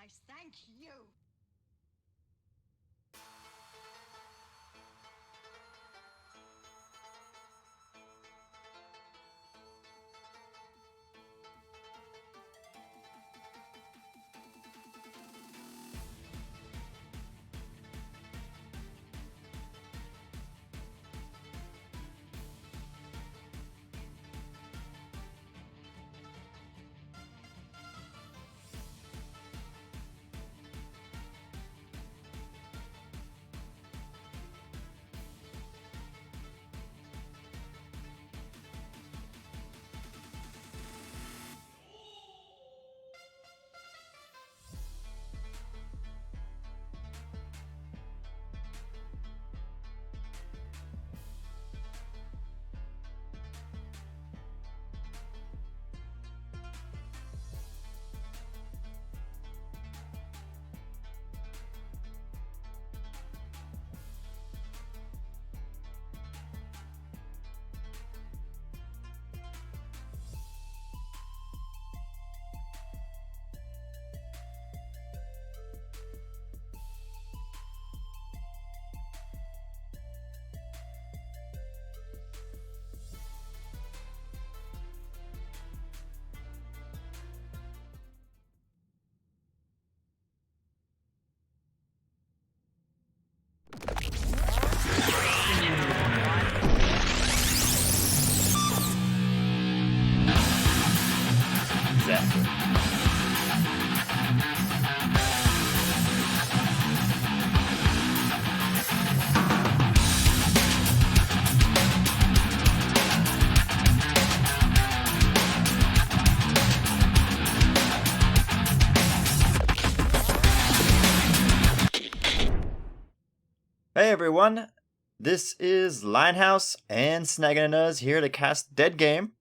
nice thank you. Hey everyone, this is Linehouse and Snaggin' and Us here to cast Dead Game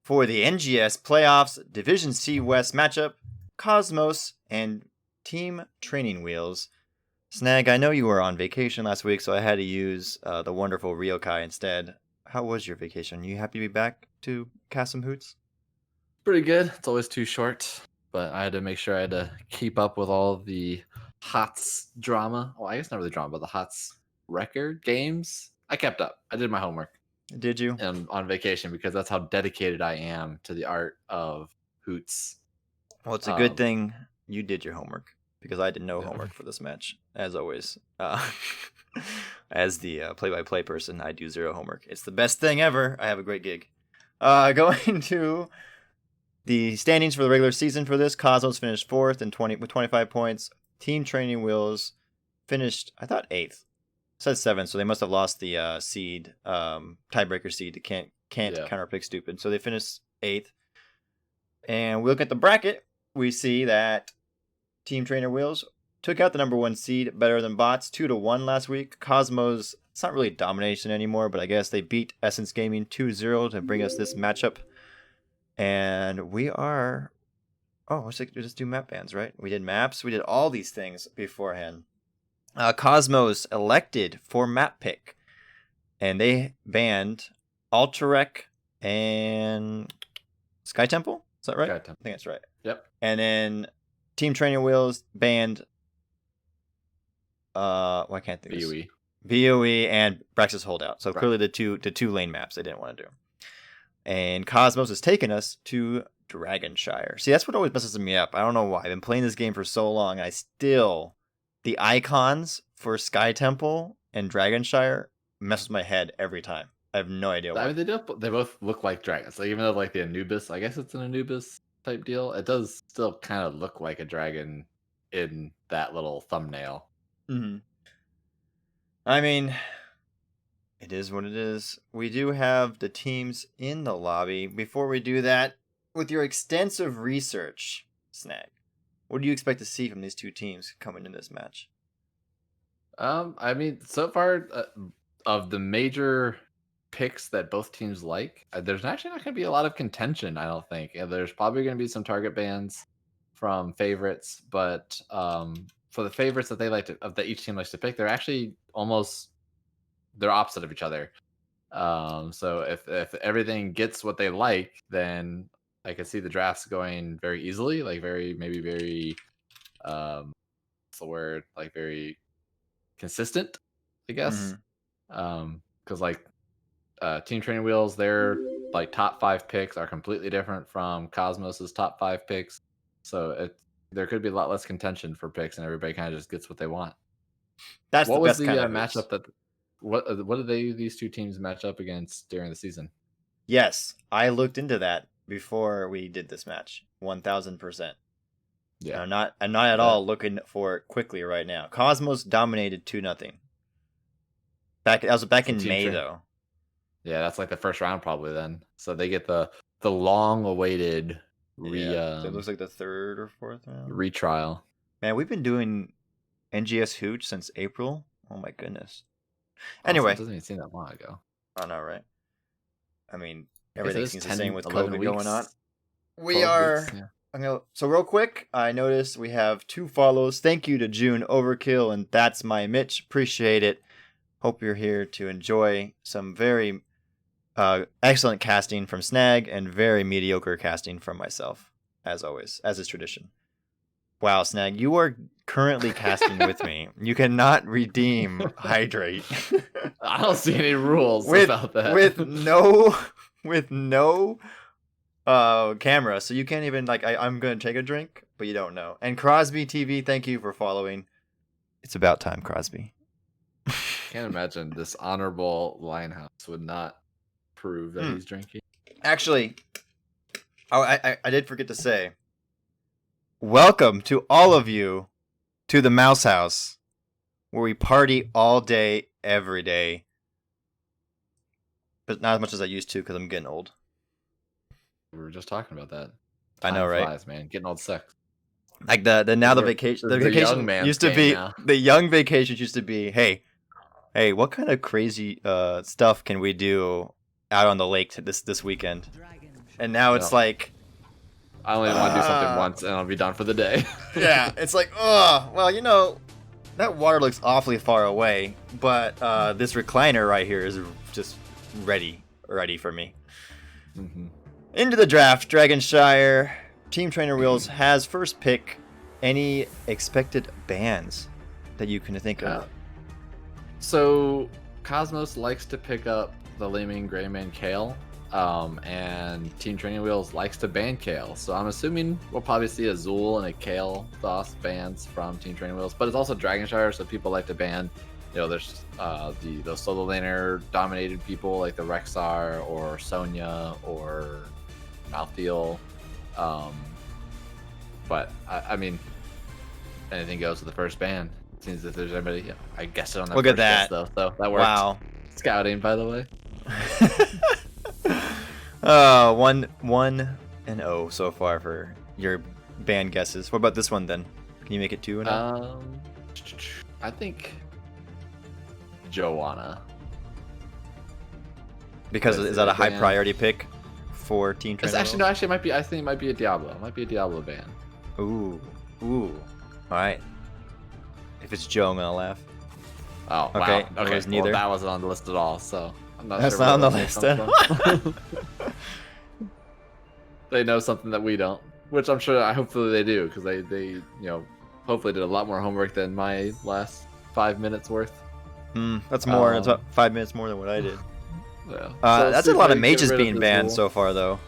for the NGS Playoffs Division C West matchup, Cosmos and Team Training Wheels. Snag, I know you were on vacation last week, so I had to use the wonderful Ryokai instead. How was your vacation? You happy to be back to cast some hoots? Pretty good. It's always too short, but I had to make sure I had to keep up with all the HOTS drama. Well, I guess not really drama, but the HOTS record games. I kept up. I did my homework Did you? on vacation because that's how dedicated I am to the art of hoots. Well, it's a good thing you did your homework because I did no homework for this match, as always. As the play-by-play person, I do zero homework. It's the best thing ever. I have a great gig. Going to the standings for the regular season for this, Cosmos finished 4th with 25 points. Team Training Wheels finished, I thought, 8th. It says 7th, so they must have lost the seed, tiebreaker seed to can't counterpick stupid. So they finished 8th. And we look at the bracket, we see that Team Trainer Wheels took out the number 1 seed, better than bots, 2-1 last week. Cosmos, it's not really domination anymore, but I guess they beat Essence Gaming 2-0 to bring us this matchup. And we are... Oh, let's just do map bans, right? We did maps. We did all these things beforehand. Cosmos elected for map pick. And they banned Alterac and Sky Temple? Is that right? Sky Temple. I think that's right. Yep. And then Team Training Wheels banned... I can't think of BOE. this. BOE and Braxis Holdout. So clearly the two lane maps they didn't want to do. And Cosmos has taken us to Dragonshire. See, that's what always messes me up. I don't know why. I've been playing this game for so long. The icons for Sky Temple and Dragonshire mess with my head every time. I have no idea why. I mean, they both look like dragons. Like, even though like the Anubis, I guess it's an Anubis type deal. It does still kind of look like a dragon in that little thumbnail. Mm-hmm. I mean, it is what it is. We do have the teams in the lobby. Before we do that, with your extensive research, Snag, what do you expect to see from these two teams coming in this match? I mean, so far of the major picks that both teams like, there's actually not going to be a lot of contention. I don't think. There's probably going to be some target bans from favorites, but for the favorites that they like to, that each team likes to pick, they're actually they're opposite of each other. So if everything gets what they like, then I could see the drafts going very easily, like very what's the word? Like very consistent, I guess. Because like Team Training Wheels, their like top 5 picks are completely different from Cosmos's top 5 picks. So there could be a lot less contention for picks, and everybody kind of just gets what they want. That's What the was best the kind of matchup that? What did these two teams match up against during the season? Yes, I looked into that before we did this match. 1000%. Yeah, I'm not at all looking for it quickly right now. Cosmos dominated 2-0. That was back in May though. Yeah, that's like the first round probably then. So they get the long awaited it looks like the 3rd or 4th round retrial. Man, we've been doing NGS Hooch since April. Oh my goodness. Honestly, Anyway, it doesn't even seem that long ago. I know, right? I mean, everything seems the same with 11 COVID weeks, going on. We are. Weeks, yeah. So real quick, I noticed we have 2 follows. Thank you to June Overkill and That's My Mitch. Appreciate it. Hope you're here to enjoy some very excellent casting from Snag and very mediocre casting from myself, as always, as is tradition. Wow, Snag, you are currently casting with me. You cannot redeem Hydrate. I don't see any rules about that. With no camera, so you can't even I'm gonna take a drink, but you don't know. And Crosby TV, thank you for following. It's about time, Crosby. Can't imagine this honorable Linehouse would not prove that he's drinking. Actually, I did forget to say, welcome to all of you to the Mouse House, where we party all day, every day. But not as much as I used to because I'm getting old. We were just talking about that. I know, right? Flies, man. Getting old sucks. Like the vacation used to be now. The young vacations used to be, hey, what kind of crazy stuff can we do out on the lake this weekend? And now it's like, I only want to do something once and I'll be done for the day. Yeah, it's like, well, that water looks awfully far away, but this recliner right here is just ready for me. Mm-hmm. Into the draft, Dragonshire. Team Trainer Wheels has first pick. Any expected bans that you can think of? So Cosmos likes to pick up the Laming Greyman Kale, and Team Training Wheels likes to ban Kale. So I'm assuming we'll probably see a Zool and a Kale sauce bans from Team Training Wheels, but it's also Dragonshire, so people like to ban. There's the solo laner dominated people like the Rexar or Sonya or Malthael. But I mean, anything goes with the first ban. Seems if there's anybody, I guessed it on that. Look first at that, guess, though. So that worked. Wow. Scouting, by the way. 1-0 so far for your ban guesses. What about this one then? Can you make it 2-0? I think Joanna. Because is that a high priority pick for Team Trainer? Actually, it might be. I think it might be a Diablo. It might be a Diablo ban. Ooh. All right. If it's Joe, I'm gonna laugh. Oh, okay. Wow. Okay. Neither. Well, that wasn't on the list at all, so I'm not That's sure. That's not on the list then. They know something that we don't, which I'm sure. Hopefully they do, because they hopefully did a lot more homework than my last 5 minutes worth. That's more. It's about 5 minutes more than what I did. Yeah. That's a lot of mages being banned so far, though.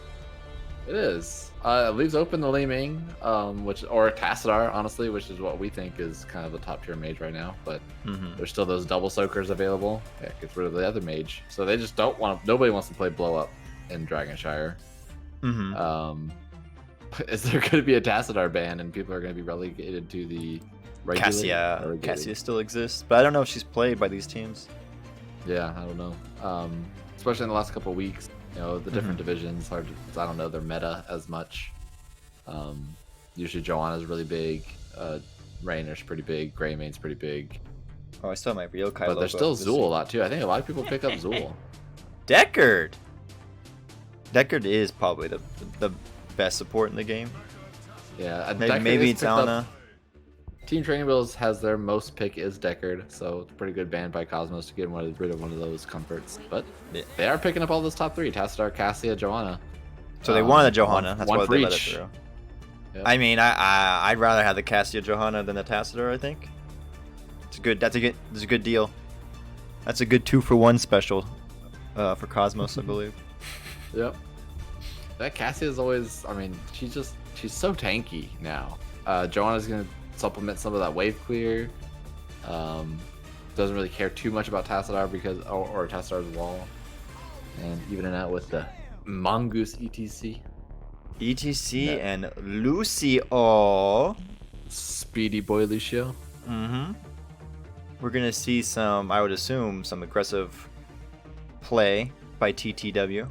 It is. It leaves open the Li Ming, or Tassadar, honestly, which is what we think is kind of the top tier mage right now. But there's still those double soakers available. Yeah, gets rid of the other mage. So they just don't want. Nobody wants to play blow up in Dragonshire. Is there going to be a Tassadar ban and people are going to be relegated to the regular? Cassia still exists, but I don't know if she's played by these teams. Yeah, I don't know. Especially in the last couple of weeks. The different divisions, I don't know their meta as much. Usually Joanna's really big, Rainer's pretty big, Greymane's pretty big. Oh, I still have my real Kai. But there's still Zool a lot too. I think a lot of people pick up Zool. Deckard is probably the best support in the game. Yeah, maybe it's Alna. Team Training Wheels has their most pick is Deckard, so it's a pretty good ban by Cosmos to get rid of one of those comforts. But they are picking up all those top 3: Tassadar, Cassia, Joanna. So they wanted a Johanna. That's why they let it through. Yep. I mean, I'd rather have the Cassia Johanna than the Tassadar. I think it's good. That's a good deal. That's a good 2-for-1 special for Cosmos, I believe. Yep. That Cassia is always. I mean, she's so tanky now. Joanna's gonna supplement some of that wave clear. Doesn't really care too much about Tassadar because or Tassadar's wall, and even it out with the Mongoose ETC. ETC and Lucio. Speedy boy Lucio. Mm-hmm. We're gonna see some, I would assume, some aggressive play by TTW.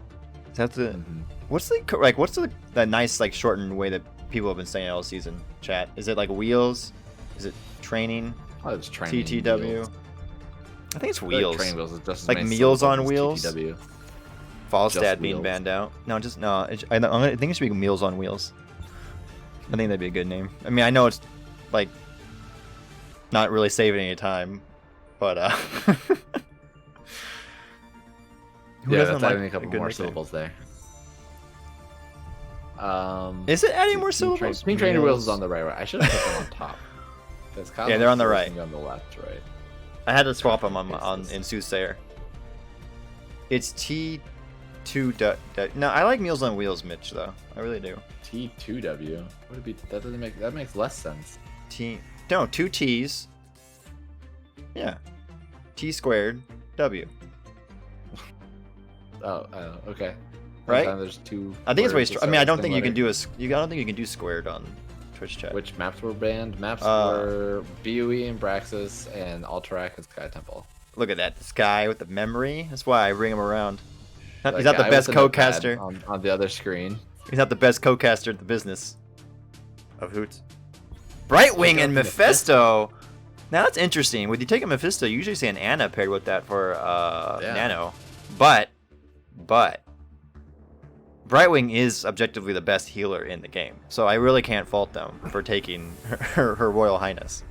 That's the what's the nice like shortened way that people have been saying all season? Chat. Is it like wheels? Is it training? Oh, it's training. TTW. Wheels. I think it's wheels. Training wheels is just as like many meals on syllables as wheels. TTW. Falstad being wheels. banned out. No, just no. I think it should be Meals on Wheels. I think that'd be a good name. I mean, I know it's like not really saving any time, but who Yeah, doesn't that's like adding a couple good more nickname? syllables there. Is it adding more syllables? Team Trainer Wheels is on the right. I should have put them on top. Yeah, they're on the right. On the left, right. I had to swap them on in Soothsayer. It's T2. No, I like Meals on Wheels, Mitch. Though I really do. T2W. Would it be? That makes less sense. No, 2 T's. Yeah. T squared W. Oh, okay. Right? Sometimes there's two. I think it's way. I mean, I don't think you can do. I don't think you can do squared on Twitch chat. Which maps were banned? Maps were BUE and Braxis and Alterac and Sky Temple. Look at that, this guy with the memory. That's why I bring him around. He's That not the guy best with the notepad co-caster. on the other screen. He's not the best co-caster in the business of Hoots. Brightwing and Mephisto. Now that's interesting. When you take a Mephisto, you usually see an Anna paired with that for Nano. But Brightwing is objectively the best healer in the game, so I really can't fault them for taking her Royal Highness.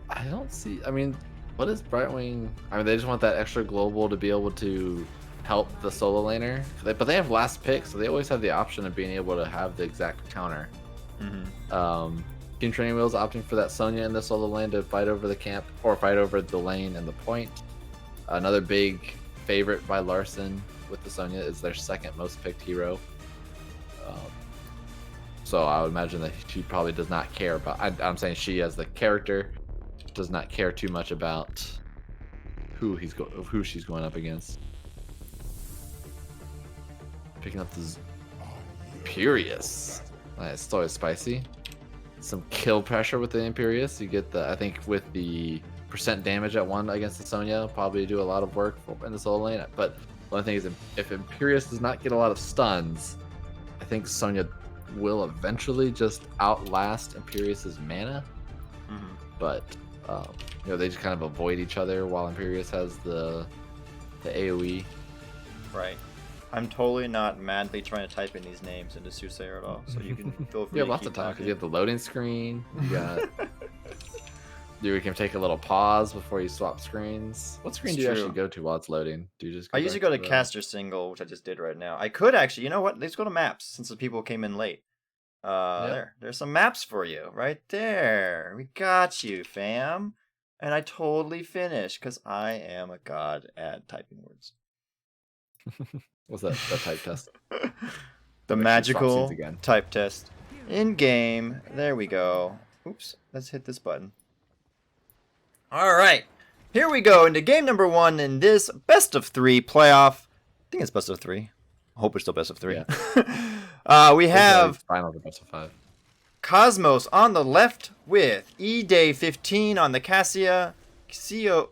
I don't see. I mean, what is Brightwing? I mean, they just want that extra global to be able to help the solo laner. But they have last pick, so they always have the option of being able to have the exact counter. Team Training Wheels opting for that Sonya in the solo lane to fight over the camp or fight over the lane and the point. Another big favorite by Larson with the Sonya is their second most picked hero. So I would imagine that she probably does not care about. I'm saying she as the character does not care too much about who she's going up against. Picking up this Imperious. It's always spicy. Some kill pressure with the Imperious. You get the, I think with the percent damage at 1 against the Sonya, probably do a lot of work in the solo lane. But one thing is, if Imperious does not get a lot of stuns, I think Sonya will eventually just outlast Imperious's mana. But they just kind of avoid each other while Imperious has the AoE. Right. I'm totally not madly trying to type in these names into Soothsayer at all, so you can feel free You have to lots keep of time because talking. you have the loading screen. You got. You can take a little pause before you swap screens. What screen It's do you true. actually go to while it's loading? Do you just? I usually go to the... caster single, which I just did right now. I could actually, you know what? Let's go to maps since the people came in late. There's some maps for you right there. We got you, fam. And I totally finished because I am a god at typing words. What's that type test? The Make sure you swap magical scenes again. type test in game. There we go. Oops. Let's hit this button. All right. Here we go into game number 1 in this best of 3 playoff. I think it's best of 3. I hope it's still best of 3. Yeah. We have final the best of 5. Cosmos on the left with E-Day 15 on the Cassia, CO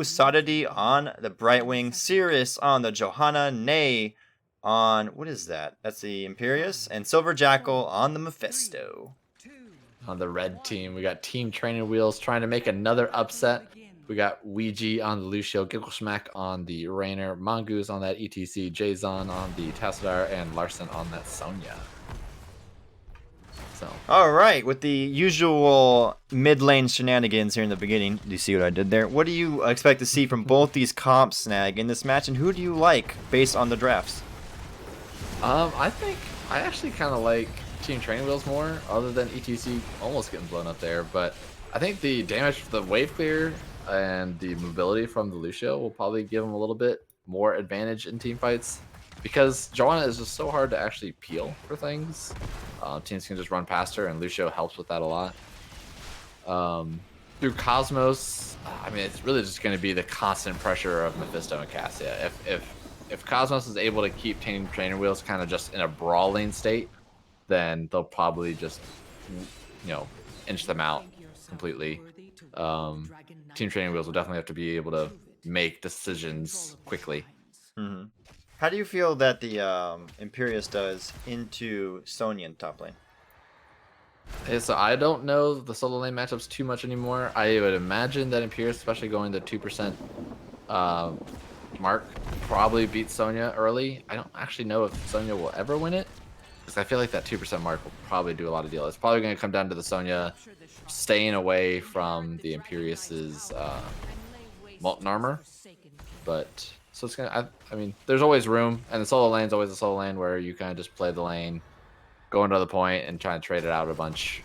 Sodity on the Brightwing, Cirrus on the Johanna, Nay on, what is that? That's the Imperious, and Silver Jackal on the Mephisto. On the red team, we got Team Training Wheels trying to make another upset. We got Ouija on the Lucio, Gigglesmack on the Rainer, Mongoose on that ETC, Jason on the Tassadar, and Larson on that Sonya. So. All right, with the usual mid lane shenanigans here in the beginning. Do you see what I did there? What do you expect to see from both these comps, Snag, in this match, and who do you like based on the drafts? I think I actually kind of like Team Training Wheels more, other than ETC almost getting blown up there. But I think the damage, the wave clear, and the mobility from the Lucio will probably give him a little bit more advantage in team fights. Because Joanna is just so hard to actually peel for things. Teams can just run past her, and Lucio helps with that a lot. Through Cosmos, I mean, it's really just going to be the constant pressure of Mephisto and Cassia. If Cosmos is able to keep Team Trainer Wheels kind of just in a brawling state, then they'll probably just, inch them out completely. Team Training Wheels will definitely have to be able to make decisions quickly. Mm-hmm. How do you feel that the Imperius does into Sonya in top lane? Okay, so I don't know the solo lane matchups too much anymore. I would imagine that Imperius, especially going the 2% mark, probably beat Sonya early. I don't actually know if Sonya will ever win it, because I feel like that 2% mark will probably do a lot of deal. It's probably going to come down to the Sonya staying away from the Imperius's molten armor. But so it's gonna. I mean, there's always room, and the solo lane's always a solo lane where you kind of just play the lane, go into the point, and try and trade it out a bunch.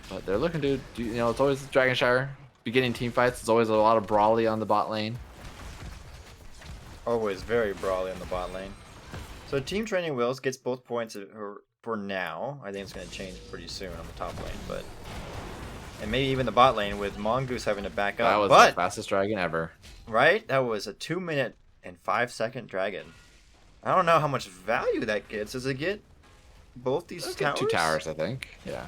But they're looking to do. It's always Dragonshire beginning team fights. It's always a lot of brawly on the bot lane. Always very brawly on the bot lane. So Team Training Wheels gets both points for now. I think it's going to change pretty soon on the top lane, and maybe even the bot lane with Mongoose having to back up. That was the fastest dragon ever. Right? That was a 2-minute and 5-second dragon. I don't know how much value that gets. Does it get both these towers? 2 towers, I think. Yeah.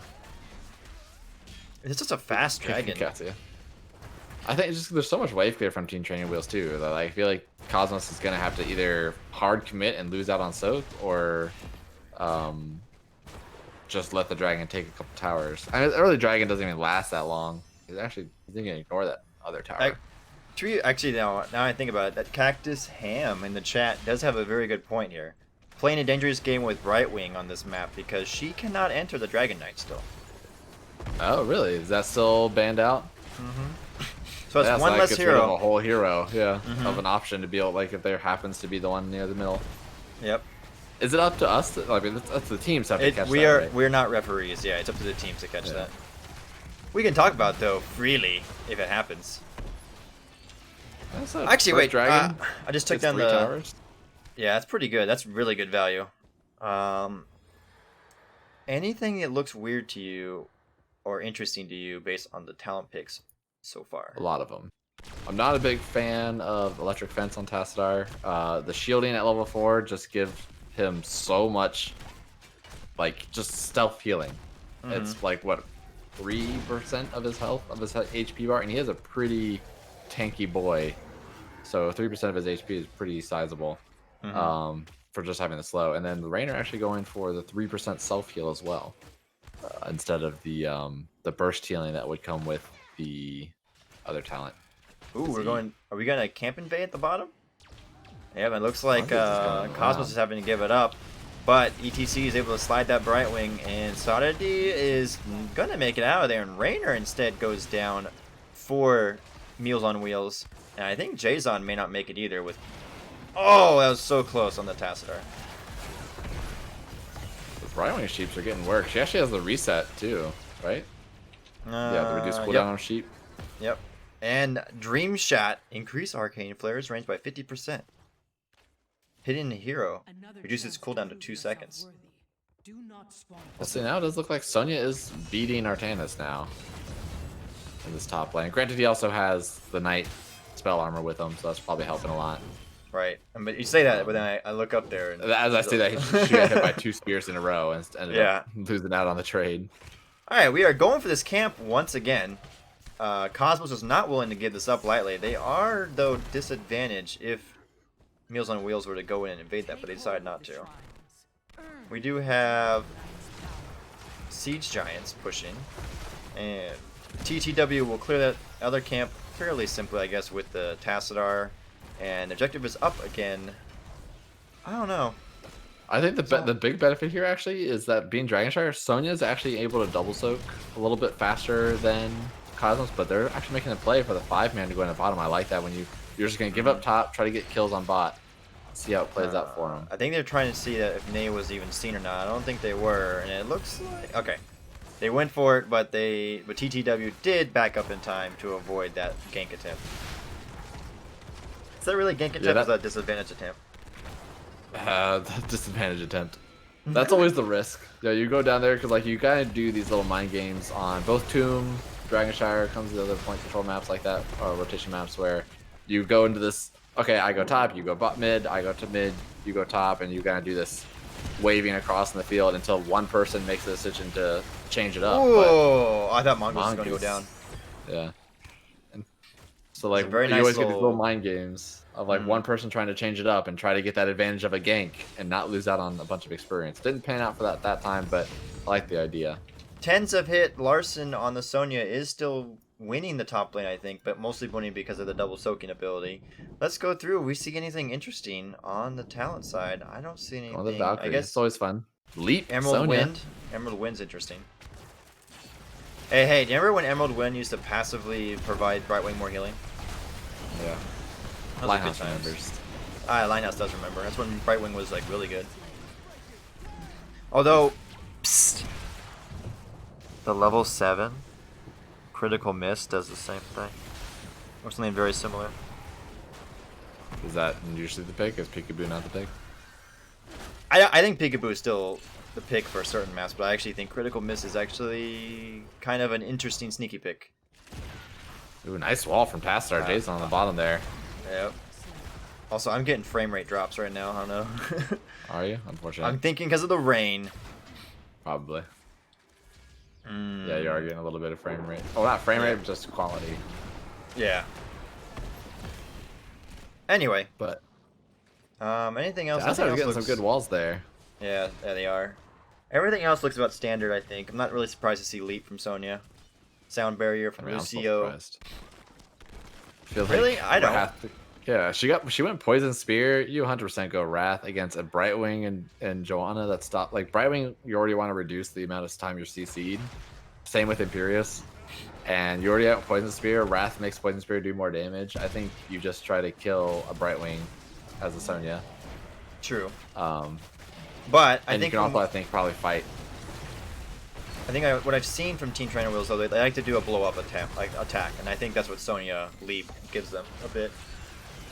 It's just a fast dragon. I think it's just there's so much wave clear from Team Training Wheels too that I feel like Cosmos is gonna have to either hard commit and lose out on soak, or just let the dragon take a couple towers. I mean, the early dragon doesn't even last that long. He's actually gonna ignore that other tower. Actually, now I think about it, that Cactus Ham in the chat does have a very good point here. Playing a dangerous game with Brightwing on this map because she cannot enter the Dragon Knight still. Oh, really? Is that still banned out? Mm-hmm. So it's one less hero. Rid of a whole hero, of an option to be able, like, if there happens to be the one near the middle. Yep. Is it up to us? I mean, that's the teams have to catch that. Right? We're not referees. Yeah, it's up to the teams to catch that. We can talk about it, though, freely if it happens. Actually, wait. Dragon, I just took down 3 towers. Yeah, that's pretty good. That's really good value. Anything that looks weird to you or interesting to you based on the talent picks so far? A lot of them. I'm not a big fan of Electric Fence on Tassadar. The shielding at level 4 just gives him so much, like, just stealth healing. Mm-hmm. It's like, what, 3% of his health, of his HP bar? And he has a pretty tanky boy. So 3% of his HP is pretty sizable. Mm-hmm. For just having the slow. And then the Rainer actually going for the 3% self-heal as well. Instead of the burst healing that would come with the other talent. Ooh, are we gonna camp invade at the bottom? Yeah, it looks like Cosmos is having to give it up, but ETC is able to slide that Brightwing, and Sadity is gonna make it out of there, and Rainer instead goes down for Meals on Wheels, and I think Jason may not make it either with... Oh, that was so close on the Tassadar. The Brightwing sheeps are getting work. She actually has the reset too, right? Yeah, the reduced cooldown on sheep. Yep. And Dream Shot, increase Arcane Flare's range by 50%. Hitting a hero reduces cooldown to 2 seconds. Well, see, now it does look like Sonya is beating Artanis now in this top lane. Granted, he also has the Knight spell armor with him, so that's probably helping a lot. Right. But you say that, but then I look up there. And as I say that, she got hit by 2 spears in a row and ended up losing out on the trade. All right, we are going for this camp once again. Cosmos is not willing to give this up lightly. They are, though, disadvantaged if Meals on Wheels were to go in and invade that, but they decided not to. We do have Siege Giants pushing, and TTW will clear that other camp fairly simply, I guess, with the Tassadar, and the objective is up again. I don't know. I think the big benefit here actually is that being Dragonshire, Sonya is actually able to double soak a little bit faster than Cosmos, but they're actually making a play for the 5-man to go in the bottom. I like that when you're just going to give up top, try to get kills on bot. See how it plays out for him. I think they're trying to see that if Ney was even seen or not. I don't think they were, and it looks like okay. They went for it, but TTW did back up in time to avoid that gank attempt. Is that really a gank attempt? Or is that a disadvantage attempt? Disadvantage attempt. That's always the risk. Yeah, you go down there because like you kind of do these little mind games on both Tomb, Dragonshire comes to the other point control maps like that, or rotation maps where you go into this. Okay, I go top, you go mid, I go to mid, you go top, and you kind of do this waving across in the field until one person makes the decision to change it up. Oh, I thought Mongoose was going to go down. Yeah. And so like very you nice always get these little mind games of like one person trying to change it up and try to get that advantage of a gank and not lose out on a bunch of experience. Didn't pan out for that time, but I like the idea. Tens of hit Larson on the Sonya is still winning the top lane, I think, but mostly winning because of the double soaking ability. Let's go through. We see anything interesting on the talent side? I don't see anything. The Valkyrie. I guess it's always fun. Leap. Emerald Sonya. Wind. Emerald Wind's interesting. Hey, do you remember when Emerald Wind used to passively provide Brightwing more healing? Yeah. Linehouse remembers. Linehouse does remember. That's when Brightwing was like really good. Although, psst, the level 7 critical miss does the same thing, or something very similar. Is that usually the pick? Is Peekaboo not the pick? I think Peekaboo is still the pick for certain maps, but I actually think critical miss is actually kind of an interesting sneaky pick. Ooh, nice wall from Tastar. Jason on the bottom there. Yep. Also, I'm getting frame rate drops right now. I don't know. Are you? Unfortunately. I'm thinking because of the rain. Probably. Yeah, you are getting a little bit of frame rate. Oh, not frame rate, but just quality. Yeah. Anyway. But. Anything else? Tastar's getting some good walls there. Yeah, they are. Everything else looks about standard, I think. I'm not really surprised to see Leap from Sonya. Sound Barrier from Lucio. Really? Like I don't. Yeah, she went Poison Spear. You 100% go Wrath against a Brightwing and Joanna that stopped. Like Brightwing, you already want to reduce the amount of time you're CC'd. Same with Imperious. And you already have Poison Spear. Wrath makes Poison Spear do more damage. I think you just try to kill a Brightwing as a Sonya. True. But I think you can also, probably fight. I think what I've seen from Team Trainer Wheels, though, they like to do a blow-up attack, and I think that's what Sonya Leap gives them a bit.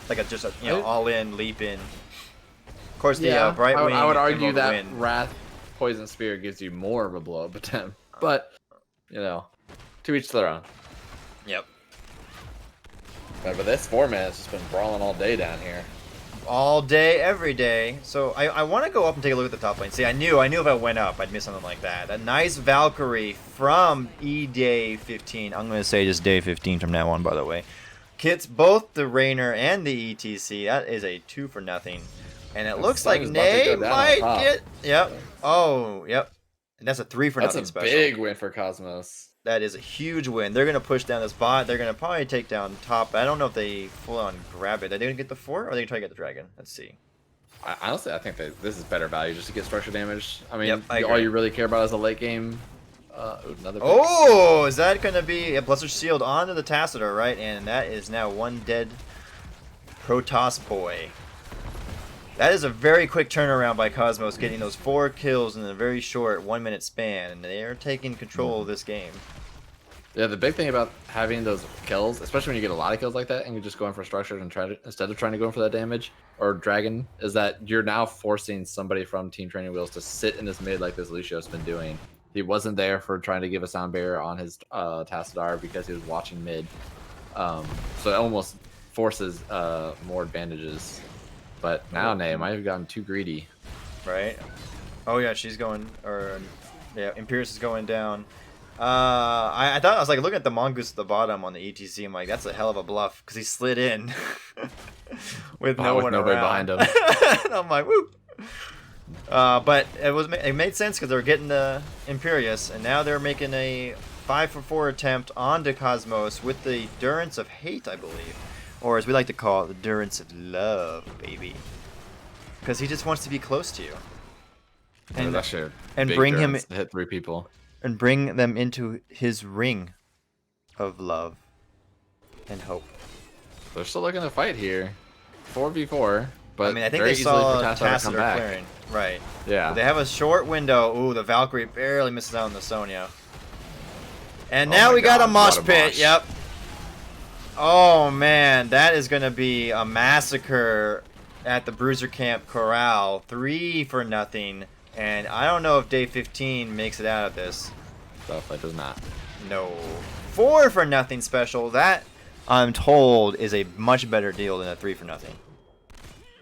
Like all-in, leap-in. Of course, the Brightwing. I would argue that Wrath Poison Spear gives you more of a blow-up attempt, but to each their own. Yep. But this 4 minutes has been brawling all day down here. All day, every day. So I want to go up and take a look at the top lane. See, I knew if I went up, I'd miss something like that. A nice Valkyrie from Day 15. I'm going to say just Day 15 from now on, by the way. Kits both the Rainer and the ETC. That is a 2 for nothing. And it looks like Ney might get... Yep. Oh, yep. And that's a 3 for nothing special. That's a big win for Cosmos. That is a huge win. They're going to push down this bot. They're going to probably take down top. I don't know if they full on grab it. Are they going to get the 4 or are they going to try to get the dragon? Let's see. Honestly, I think this is better value just to get structure damage. I mean, all you really care about is a late game. Another pick. Oh, is that going to be a Blizzard Shield onto the Tassadar, right? And that is now one dead Protoss boy. That is a very quick turnaround by Cosmos, getting those 4 kills in a very short 1-minute span, and they are taking control of this game. Yeah, the big thing about having those kills, especially when you get a lot of kills like that, and you're just going for structure and instead of trying to go in for that damage or dragon, is that you're now forcing somebody from Team Training Wheels to sit in this mid like this Lucio's been doing. He wasn't there for trying to give a sound barrier on his Tassadar because he was watching mid. So it almost forces more advantages. But now Ney might have gotten too greedy. Right? Oh yeah, she's going, Imperious is going down. I thought, I was like looking at the Mongoose at the bottom on the ETC. I'm like, that's a hell of a bluff because he slid in with no one nobody around. behind him. And I'm like, whoop. But it made sense because they were getting the Imperious, and now they're making a 5-for-4 attempt onto Cosmos with the Durance of Hate, I believe, or as we like to call it, the Durance of Love, baby. Because he just wants to be close to you, and bring him to hit 3 people. And bring them into his ring of love and hope. They're still looking to fight here. 4v4. but I mean, I think very they easily for saw Tassadar to come Tassadar back. clearing. Right. Yeah. They have a short window. Ooh, the Valkyrie barely misses out on the Sonya. And Oh now my we got a God, mosh what a pit. mosh. Yep. Oh man, that is gonna be a massacre at the Bruiser Camp Corral. 3-0, and I don't know if day 15 makes it out of this. Definitely does not. No. 4-0 special. That, I'm told, is a much better deal than a 3-0.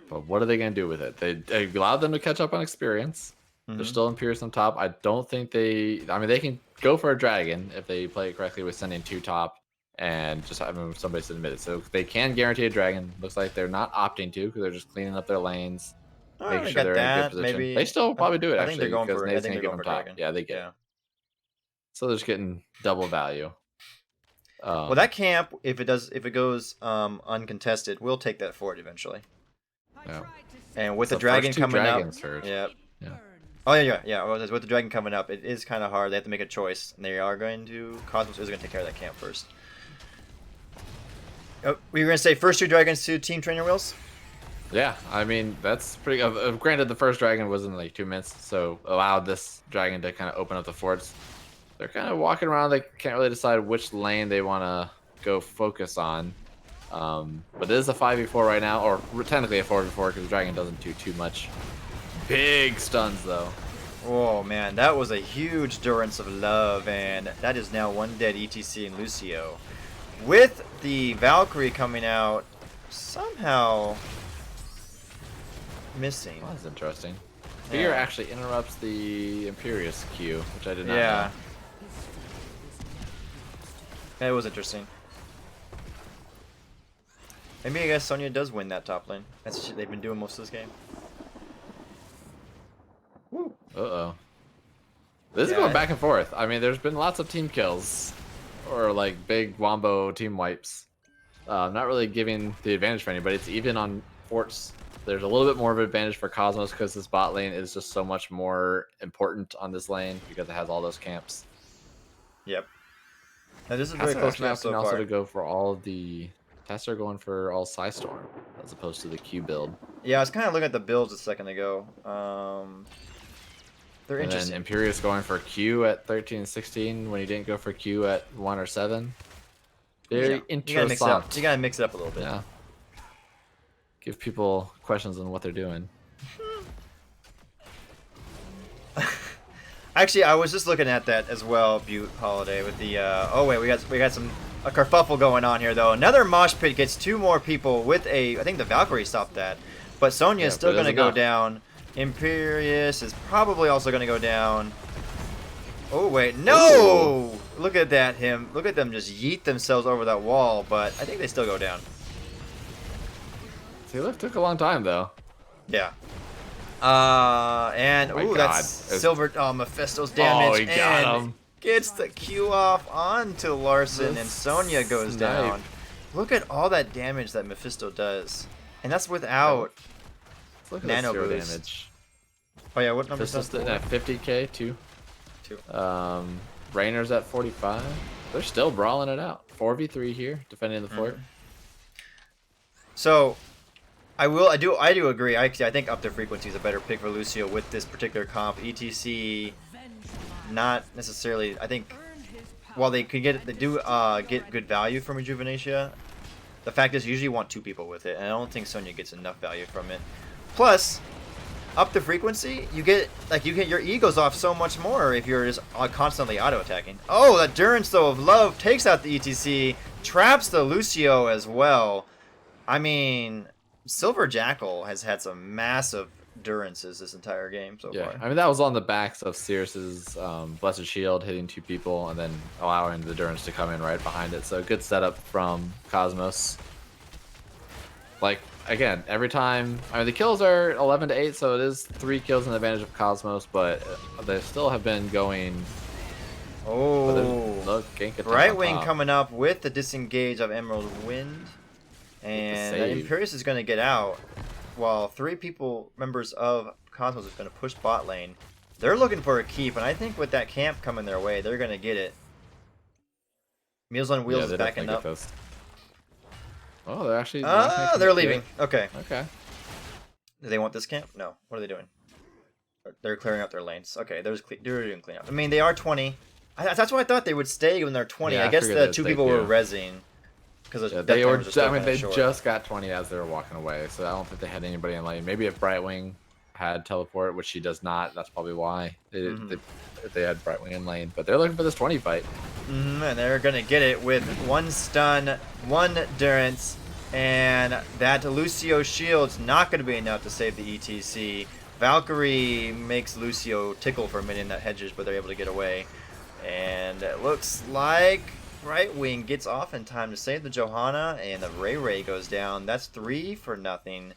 But what are they going to do with it? They allowed them to catch up on experience. They're still Imperious on top. I don't think they... I mean, they can go for a dragon if they play it correctly with sending 2 top and just having somebody submit it. So they can guarantee a dragon. Looks like they're not opting to because they're just cleaning up their lanes, making I sure got they're in a good that. position. Maybe They still probably do it, I think they're actually, going because for. I Nate's think going to they're give going them for top. dragon. Yeah, they get Yeah. it. So they're just getting double value. Well, that camp, if it goes uncontested, we'll take that forward eventually. Yeah. And with So the dragon first 2 coming dragons up, first. yep. Yeah. Oh yeah. Well, with the dragon coming up, it is kind of hard. They have to make a choice, and they are going to. Cosmos is going to take care of that camp first. Oh, we were going to say first 2 dragons to team trainer wheels. Yeah, I mean, that's pretty... granted, the first dragon was in like 2 minutes, so allowed this dragon to kind of open up the forts. They're kind of walking around. They can't really decide which lane they want to go focus on. But it is a 5v4 right now, or technically a 4v4 because the dragon doesn't do too much. Big stuns, though. Oh man, that was a huge durance of love, and that is now 1 dead ETC and Lucio. With the Valkyrie coming out, somehow missing. Well, that's interesting. Fear Yeah. actually interrupts the Imperious Q, which I did not Yeah. know. It was interesting. Maybe I guess Sonya does win that top lane. That's what they've been doing most of this game. Woo. Uh-oh. This is Yeah. going back and forth. I mean, there's been lots of team kills. Or, like, big wombo team wipes. Not really giving the advantage for anybody. It's even on forts. There's a little bit more of an advantage for Cosmos because this bot lane is just so much more important on this lane because it has all those camps. Yep. Now this is very Tassadar close actually match so opting also far. to go for all of the... Tassadar going for all Psystorm as opposed to the Q build. Yeah, I was kind of looking at the builds a second ago. They're And interesting. then Imperious going for Q at 13 and 16 when he didn't go for Q at 1 or 7. Very interesting. You gotta mix it up. You gotta mix it up a little bit. Yeah. Give people questions on what they're doing. Actually, I was just looking at that as well, Butte Holiday, with the. Oh wait, we got some a kerfuffle going on here though. Another mosh pit gets 2 more people with a. I think the Valkyrie stopped that, but Sonya is still but it gonna is go enough. down. Imperious is probably also gonna go down. Oh wait, no! Ooh. Look at that Look at them just yeet themselves over that wall, but I think they still go down. See, look, took a long time though. Yeah. And Oh my ooh, God. that's Silver. Oh, Mephisto's damage. Oh, he got and him. Gets the Q off onto Larson, The and Sonya goes snipe. down. Look at all that damage that Mephisto does, and that's without. Let's look at Nano the zero boost. damage. Oh yeah, what number is This is that? at 50k too. 2. Rainer's at 45. They're still brawling it out. 4v3 here, defending the fort. So, I do agree. I think up the frequency is a better pick for Lucio with this particular comp. ETC, not necessarily. I think while they do get good value from Rejuvenatia, the fact is you usually want 2 people with it, and I don't think Sonya gets enough value from it. Plus, up the frequency, you get your E goes off so much more if you're just constantly auto attacking. Oh, that Durance though of Love takes out the ETC, traps the Lucio as well. I mean, Silver Jackal has had some massive durances this entire game so Yeah, far. I mean that was on the backs of Cirrus's Blessed Shield hitting 2 people and then allowing the Durance to come in right behind it. So good setup from Cosmos. Like again, every time, I mean the kills are 11 to 8, so it is 3 kills in the advantage of Cosmos, but they still have been going. Oh, Look, gank attack Right on Wing top. coming up with the disengage of Emerald Wind, and save. Imperious is going to get out, while 3 members of Cosmos is going to push bot lane. They're looking for a keep, and I think with that camp coming their way, they're going to get it. Meals on Wheels Yeah, is they backing definitely up. get those. Oh, they're actually. Ah, they're leaving. Okay. Okay. Do they want this camp? No. What are they doing? They're clearing out their lanes. Okay, they're doing cleanup. I mean, they are 20. That's why I thought they would stay when they're 20. Yeah, I I guess figured the they'd two stay people were too. rezzing because Yeah, death they were. timers are still I mean, kinda they short. just got 20 as they were walking away, so I don't think they had anybody in lane. Maybe if Brightwing had teleport, which she does not, that's probably why they had Brightwing in lane. But they're looking for this 20 fight. And they're gonna get it with one stun, one durance, and that Lucio shield's not gonna be enough to save the ETC. Valkyrie makes Lucio tickle for a minute in that hedges, but they're able to get away. And it looks like Right Wing gets off in time to save the Johanna, and the Ray goes down. That's 3 for nothing.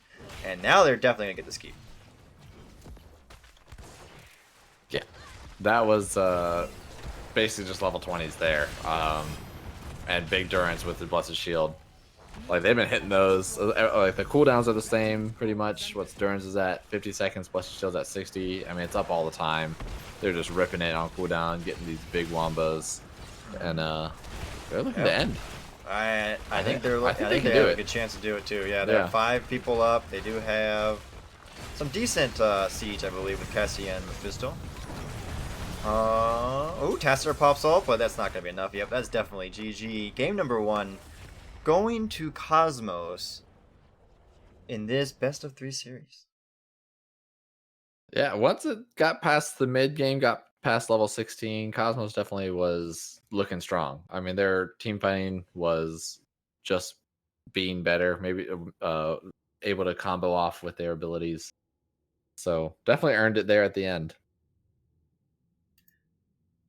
And now they're definitely gonna get this keep. Yeah, that was basically just level 20s there, and big durance with the Blessed Shield. Like they've been hitting those. Like the cooldowns are the same pretty much. What's Durance is at 50 seconds, Blessed Shield's at 60. I mean, it's up all the time. They're just ripping it on cooldown, getting these big wombos, and they're looking to end. I think they're. I think they have a good chance to do it too. Yeah, they have 5 people up. They do have some decent siege, I believe, with Cassia and Mephisto. Oh, Tasser pops off, but that's not gonna be enough. Yep, that's definitely GG. Game number 1, going to Cosmos in this best of 3 series. Yeah, once it got past the mid game, got past level 16, Cosmos definitely was looking strong. I mean, their team fighting was just being better, maybe able to combo off with their abilities. So definitely earned it there at the end.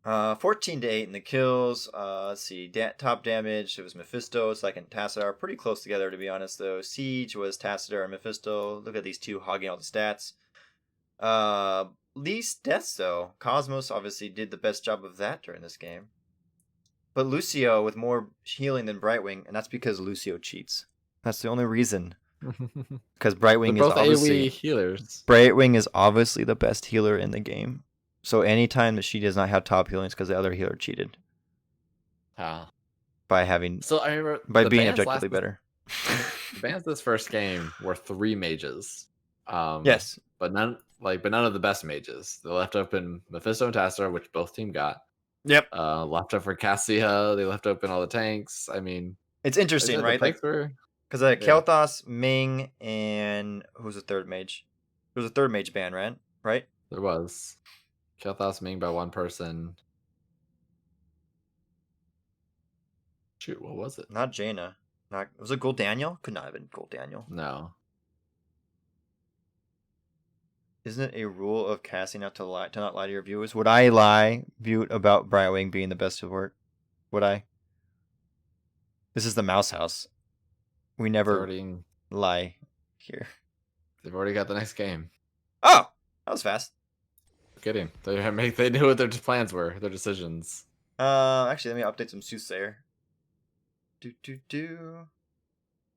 14-8 in the kills. Let's see. Top damage, it was Mephisto, second Tassadar. Pretty close together, to be honest, though. Siege was Tassadar and Mephisto. Look at these two hogging all the stats. Least deaths, though. Cosmos obviously did the best job of that during this game. But Lucio with more healing than Brightwing, and that's because Lucio cheats. That's the only reason. Because Brightwing is obviously AoE healers. Brightwing is obviously the best healer in the game. So anytime that she does not have top healing, it's because the other healer cheated. By having being objectively better. The bans this first game were 3 mages. Yes. But none of the best mages. They left open Mephisto and Tassadar, which both team got. Yep. Left over Cassia. They left open all the tanks. I mean, it's interesting, right? Because Kel'Thas, Ming, and who's the third mage? There was a third mage ban, right? There was. Kel'Thas, Ming by one person. Shoot, what was it? Not Jaina. Was it Gold Daniel? Could not have been Gold Daniel. No. Isn't it a rule of casting not to not lie to your viewers? Would I lie, Butte, about Brightwing being the best support? Would I? This is the Mouse House. We never lie here. They've already got the next game. Oh, that was fast. Kidding. They knew what their plans were, their decisions. Actually, let me update some soothsayer.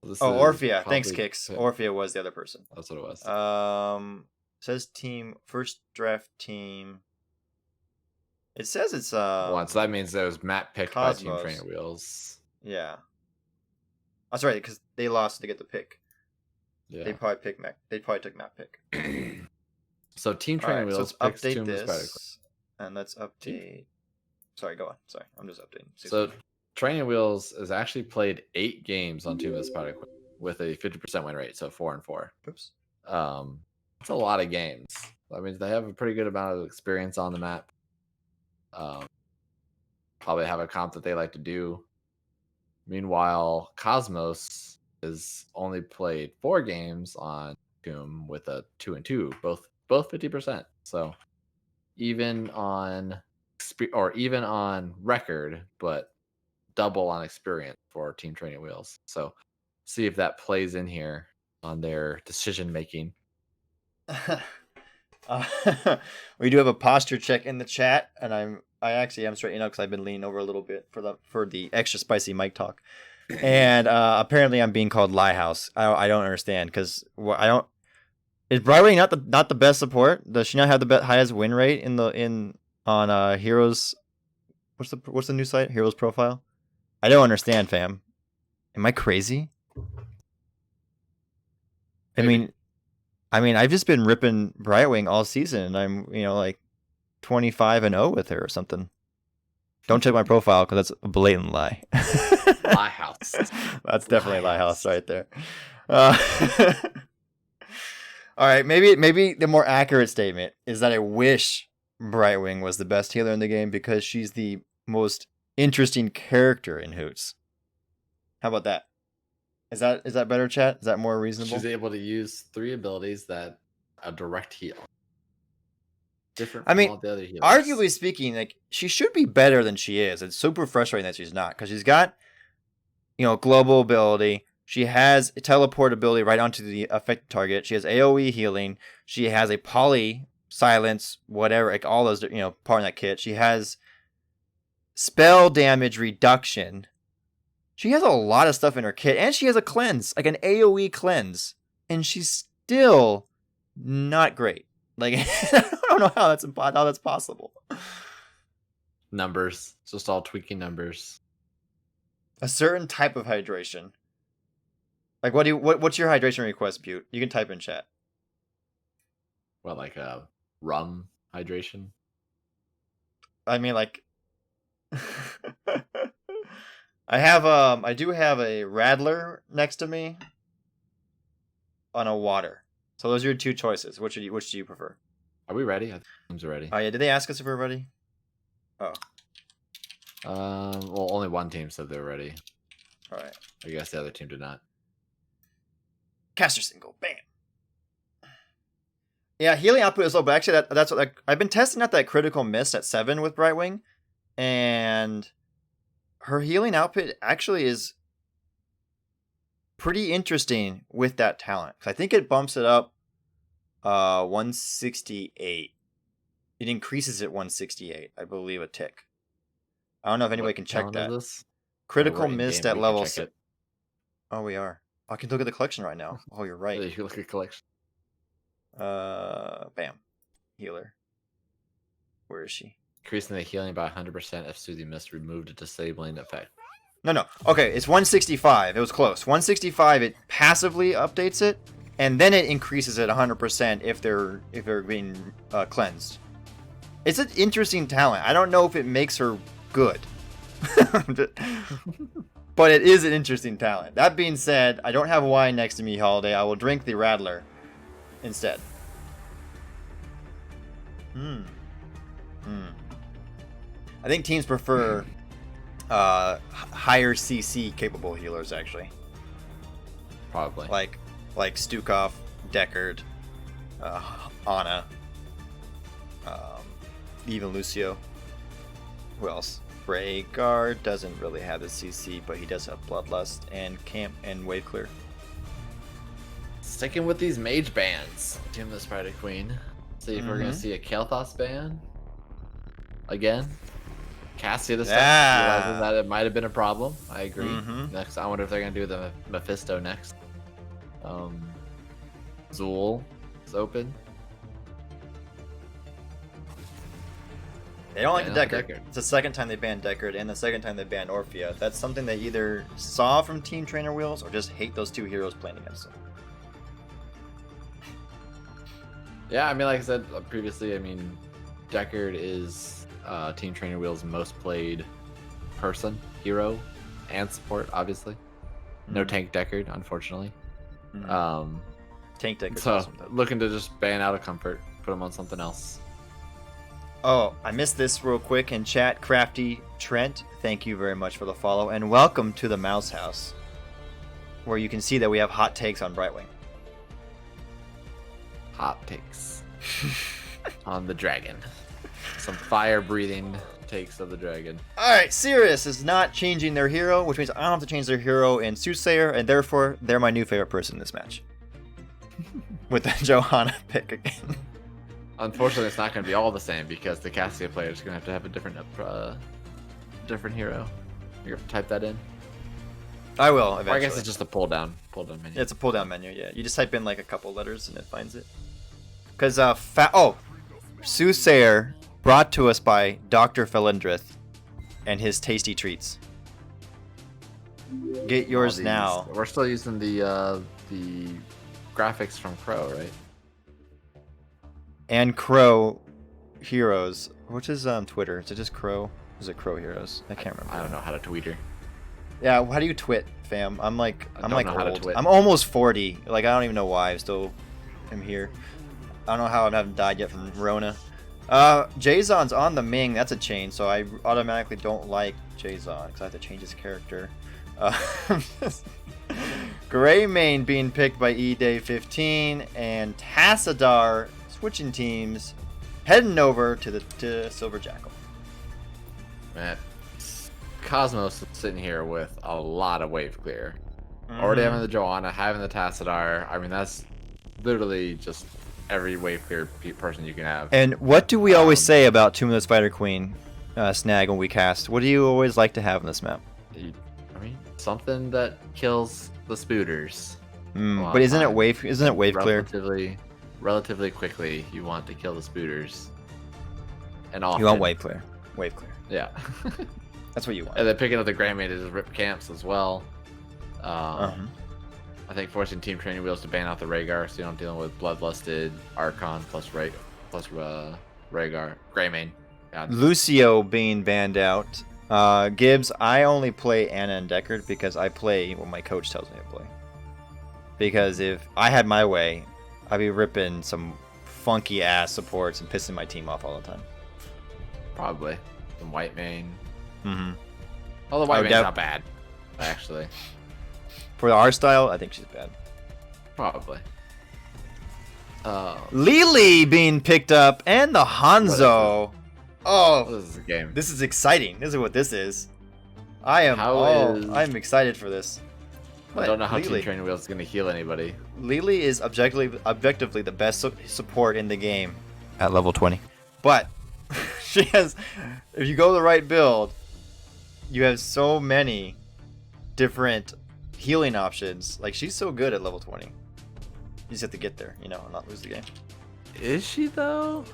Orphea. Thanks, Kix. Yeah. Orphea was the other person. That's what it was. Says team first draft team. It says it's so that means there was map picked by Team Trainer Wheels. Yeah. That's right, because they lost to get the pick. Yeah. They probably took map pick. So Team Trainer Wheels picks update this, and let's update. Sorry, go on. Sorry, I'm just updating. So Training Wheels has actually played 8 games on Team of the Spider with a 50% win rate, so 4-4. Oops. That's a lot of games. I mean, they have a pretty good amount of experience on the map. Probably have a comp that they like to do. Meanwhile, Cosmos has only played 4 games on Doom with a 2-2, both 50%. So even on record, but double on experience for Team Training Wheels. So see if that plays in here on their decision making. We do have a posture check in the chat, and I actually am straightening up because I've been leaning over a little bit for the extra spicy mic talk, and apparently I'm being called Lie House. I don't understand because I don't. Is Brightwing not the best support? Does she not have the highest win rate on Heroes? What's the new site? Heroes profile. I don't understand, fam. Am I crazy? Maybe. I mean, I mean, I've just been ripping Brightwing all season, and I'm, like 25-0 with her or something. Don't check my profile because that's a blatant lie. Lie house. That's definitely a lie house right there. All right, maybe the more accurate statement is that I wish Brightwing was the best healer in the game because she's the most interesting character in Hoots. How about that? Is that better, chat? Is that more reasonable? She's able to use 3 abilities that a direct heal. Different I from mean, all the other healers. arguably speaking, like she should be better than she is. It's super frustrating that she's not because she's got, global ability. She has teleport ability right onto the affected target. She has AoE healing. She has a poly silence, whatever, like all those, part of that kit. She has spell damage reduction. She has a lot of stuff in her kit, and she has a cleanse, like an AoE cleanse, and she's still not great. Like I don't know how that's possible. Numbers, it's just all tweaking numbers. A certain type of hydration. Like what's your hydration request, Butte? You can type in chat. What, like a rum hydration? I mean, like I do have a Radler next to me on a water. So those are your two choices. Which do you prefer? Are we ready? I think teams are ready. Oh yeah, did they ask us if we're ready? Oh. Well, only one team said they were ready. All right. I guess the other team did not. Caster single, bam. Yeah, healing output is low, but actually that's what, like, I've been testing out that critical miss at 7 with Brightwing, and her healing output actually is pretty interesting with that talent. I think it bumps it up 168. It increases it 168, I believe, a tick. I don't know if anybody can check that. Critical missed at level 6. Oh, we are. I can look at the collection right now. Oh, you're right. Yeah, you can look at collection. Bam. Healer. Where is she? Increasing the healing by 100% if Soothing Mist removed a disabling effect. No. Okay, it's 165. It was close. 165, it passively updates it, and then it increases it 100% if they're being cleansed. It's an interesting talent. I don't know if it makes her good. But it is an interesting talent. That being said, I don't have wine next to me, Holiday. I will drink the Radler instead. I think teams prefer higher CC capable healers, actually. Probably. Like Stukov, Deckard, Ana, even Lucio. Who else? Rhaegar doesn't really have the CC, but he does have Bloodlust and Camp and Wave Clear. Sticking with these mage bands. Team the Spider Queen. See if we're gonna see a Kael'thas ban again. Cassia this time, realizing that it might have been a problem. I agree. Next, I wonder if they're gonna do the Mephisto next. Zool is open. They don't like the Deckard. It's the second time they banned Deckard and the second time they banned Orphea. That's something they either saw from Team Trainer Wheels or just hate those two heroes playing against them. Yeah, I mean, like I said previously, I mean, Deckard is Team Trainer Wheels' most played hero, and support, obviously. No tank Deckard, unfortunately. Tank Deckard. So, awesome, looking to just ban out of comfort, put him on something else. Oh, I missed this real quick in chat. Crafty Trent, thank you very much for the follow, and welcome to the Mouse House, where you can see that we have hot takes on Brightwing. Hot takes on the dragon. Some fire-breathing takes of the dragon. Alright, Sirius is not changing their hero, which means I don't have to change their hero in Soothsayer, and therefore they're my new favorite person in this match. With the Johanna pick again. Unfortunately, it's not going to be all the same because the Cassia player is going to have a different hero. You're going to type that in? I will eventually. Or I guess it's just a pull down menu. It's a pull down menu, yeah. You just type in like a couple letters and it finds it. Because, Soothsayer brought to us by Dr. Felindrith and his tasty treats. Get yours now. We're still using the graphics from Crow, right? and Crow Heroes. Which is Twitter? Is it just Crow? Is it Crow Heroes? I can't remember. I don't know how to tweet her. Yeah, how do you twit, fam? I'm like I don't know how to old. twit. I'm almost 40. Like I don't even know why I still am here. I don't know how I haven't died yet from Rona. Jazon's on the Ming. That's a chain, so I automatically don't like Jazon because I have to change his character. Greymane being picked by eDay15 and Tassadar switching teams, heading over to Silver Jackal. Man, Cosmos is sitting here with a lot of wave clear. Already having the Joanna, having the Tassadar. I mean, that's literally just every wave clear person you can have. And what do we always say about Tomb of the Spider Queen snag when we cast? What do you always like to have in this map? I mean, something that kills the spooters. But isn't it wave clear? Relatively quickly, you want to kill the spooters. And often. You want wave clear. Wave clear. Yeah. That's what you want. And then picking up the Greymane to just rip camps as well. I think forcing team training wheels to ban out the Rhaegar, so you're not dealing with Bloodlusted, Archon plus Rhaegar, Greymane. Yeah. Lucio being banned out. Gibbs, I only play Anna and Deckard because I play what my coach tells me to play. Because if I had my way, I'd be ripping some funky ass supports and pissing my team off all the time. Probably. Some White Mane. Mm-hmm. Although White Mane's not bad, actually. For our style, I think she's bad. Probably. Lily being picked up and the Hanzo. Oh, this is a game. This is exciting. This is what this is. I'm excited for this. I don't know how Team Training Wheels is going to heal anybody. Lily is objectively the best support in the game at level 20. But she has, if you go the right build, you have so many different healing options. Like, she's so good at level 20. You just have to get there, and not lose the game. Is she, though?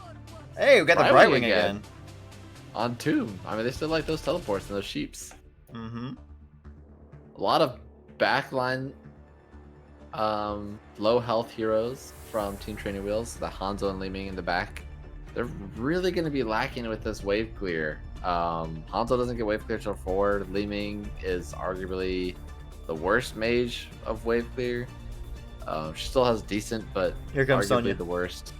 Hey, we got the Brightwing again. On Tomb. I mean, they still like those teleports and those sheeps. Mm-hmm. A lot of backline low health heroes from Team Training Wheels. The Hanzo and Li Ming in the back. They're really going to be lacking with this wave clear. Hanzo doesn't get wave clear till 4. Li Ming is arguably the worst mage of wave clear. She still has decent, but here comes arguably Sonya. The worst.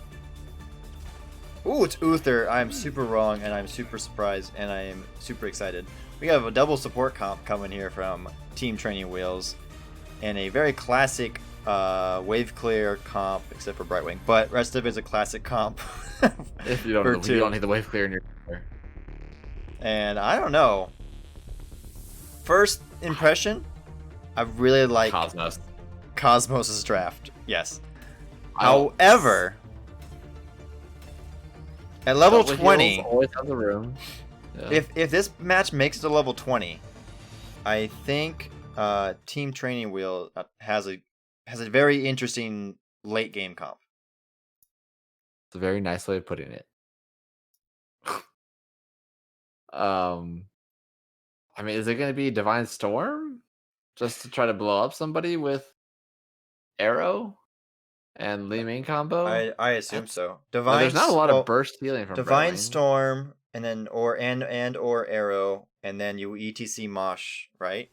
Ooh, it's Uther. I'm super wrong, and I'm super surprised, and I am super excited. We have a double support comp coming here from Team Training Wheels, and a very classic wave clear comp, except for Brightwing. But rest of it is a classic comp. If you don't need the wave clear in your player. And I don't know. First impression, I really like Cosmos' draft. Yes. However, at level 20, always have the room. Yeah. If this match makes it to level 20, I think Team Training Wheel has a very interesting late game comp. It's a very nice way of putting it. I mean, is it going to be Divine Storm just to try to blow up somebody with Arrow and Li Ming combo? I assume so. There's not a lot of burst healing from Divine Brightwing. Storm and then or Arrow, and then you ETC Mosh, right?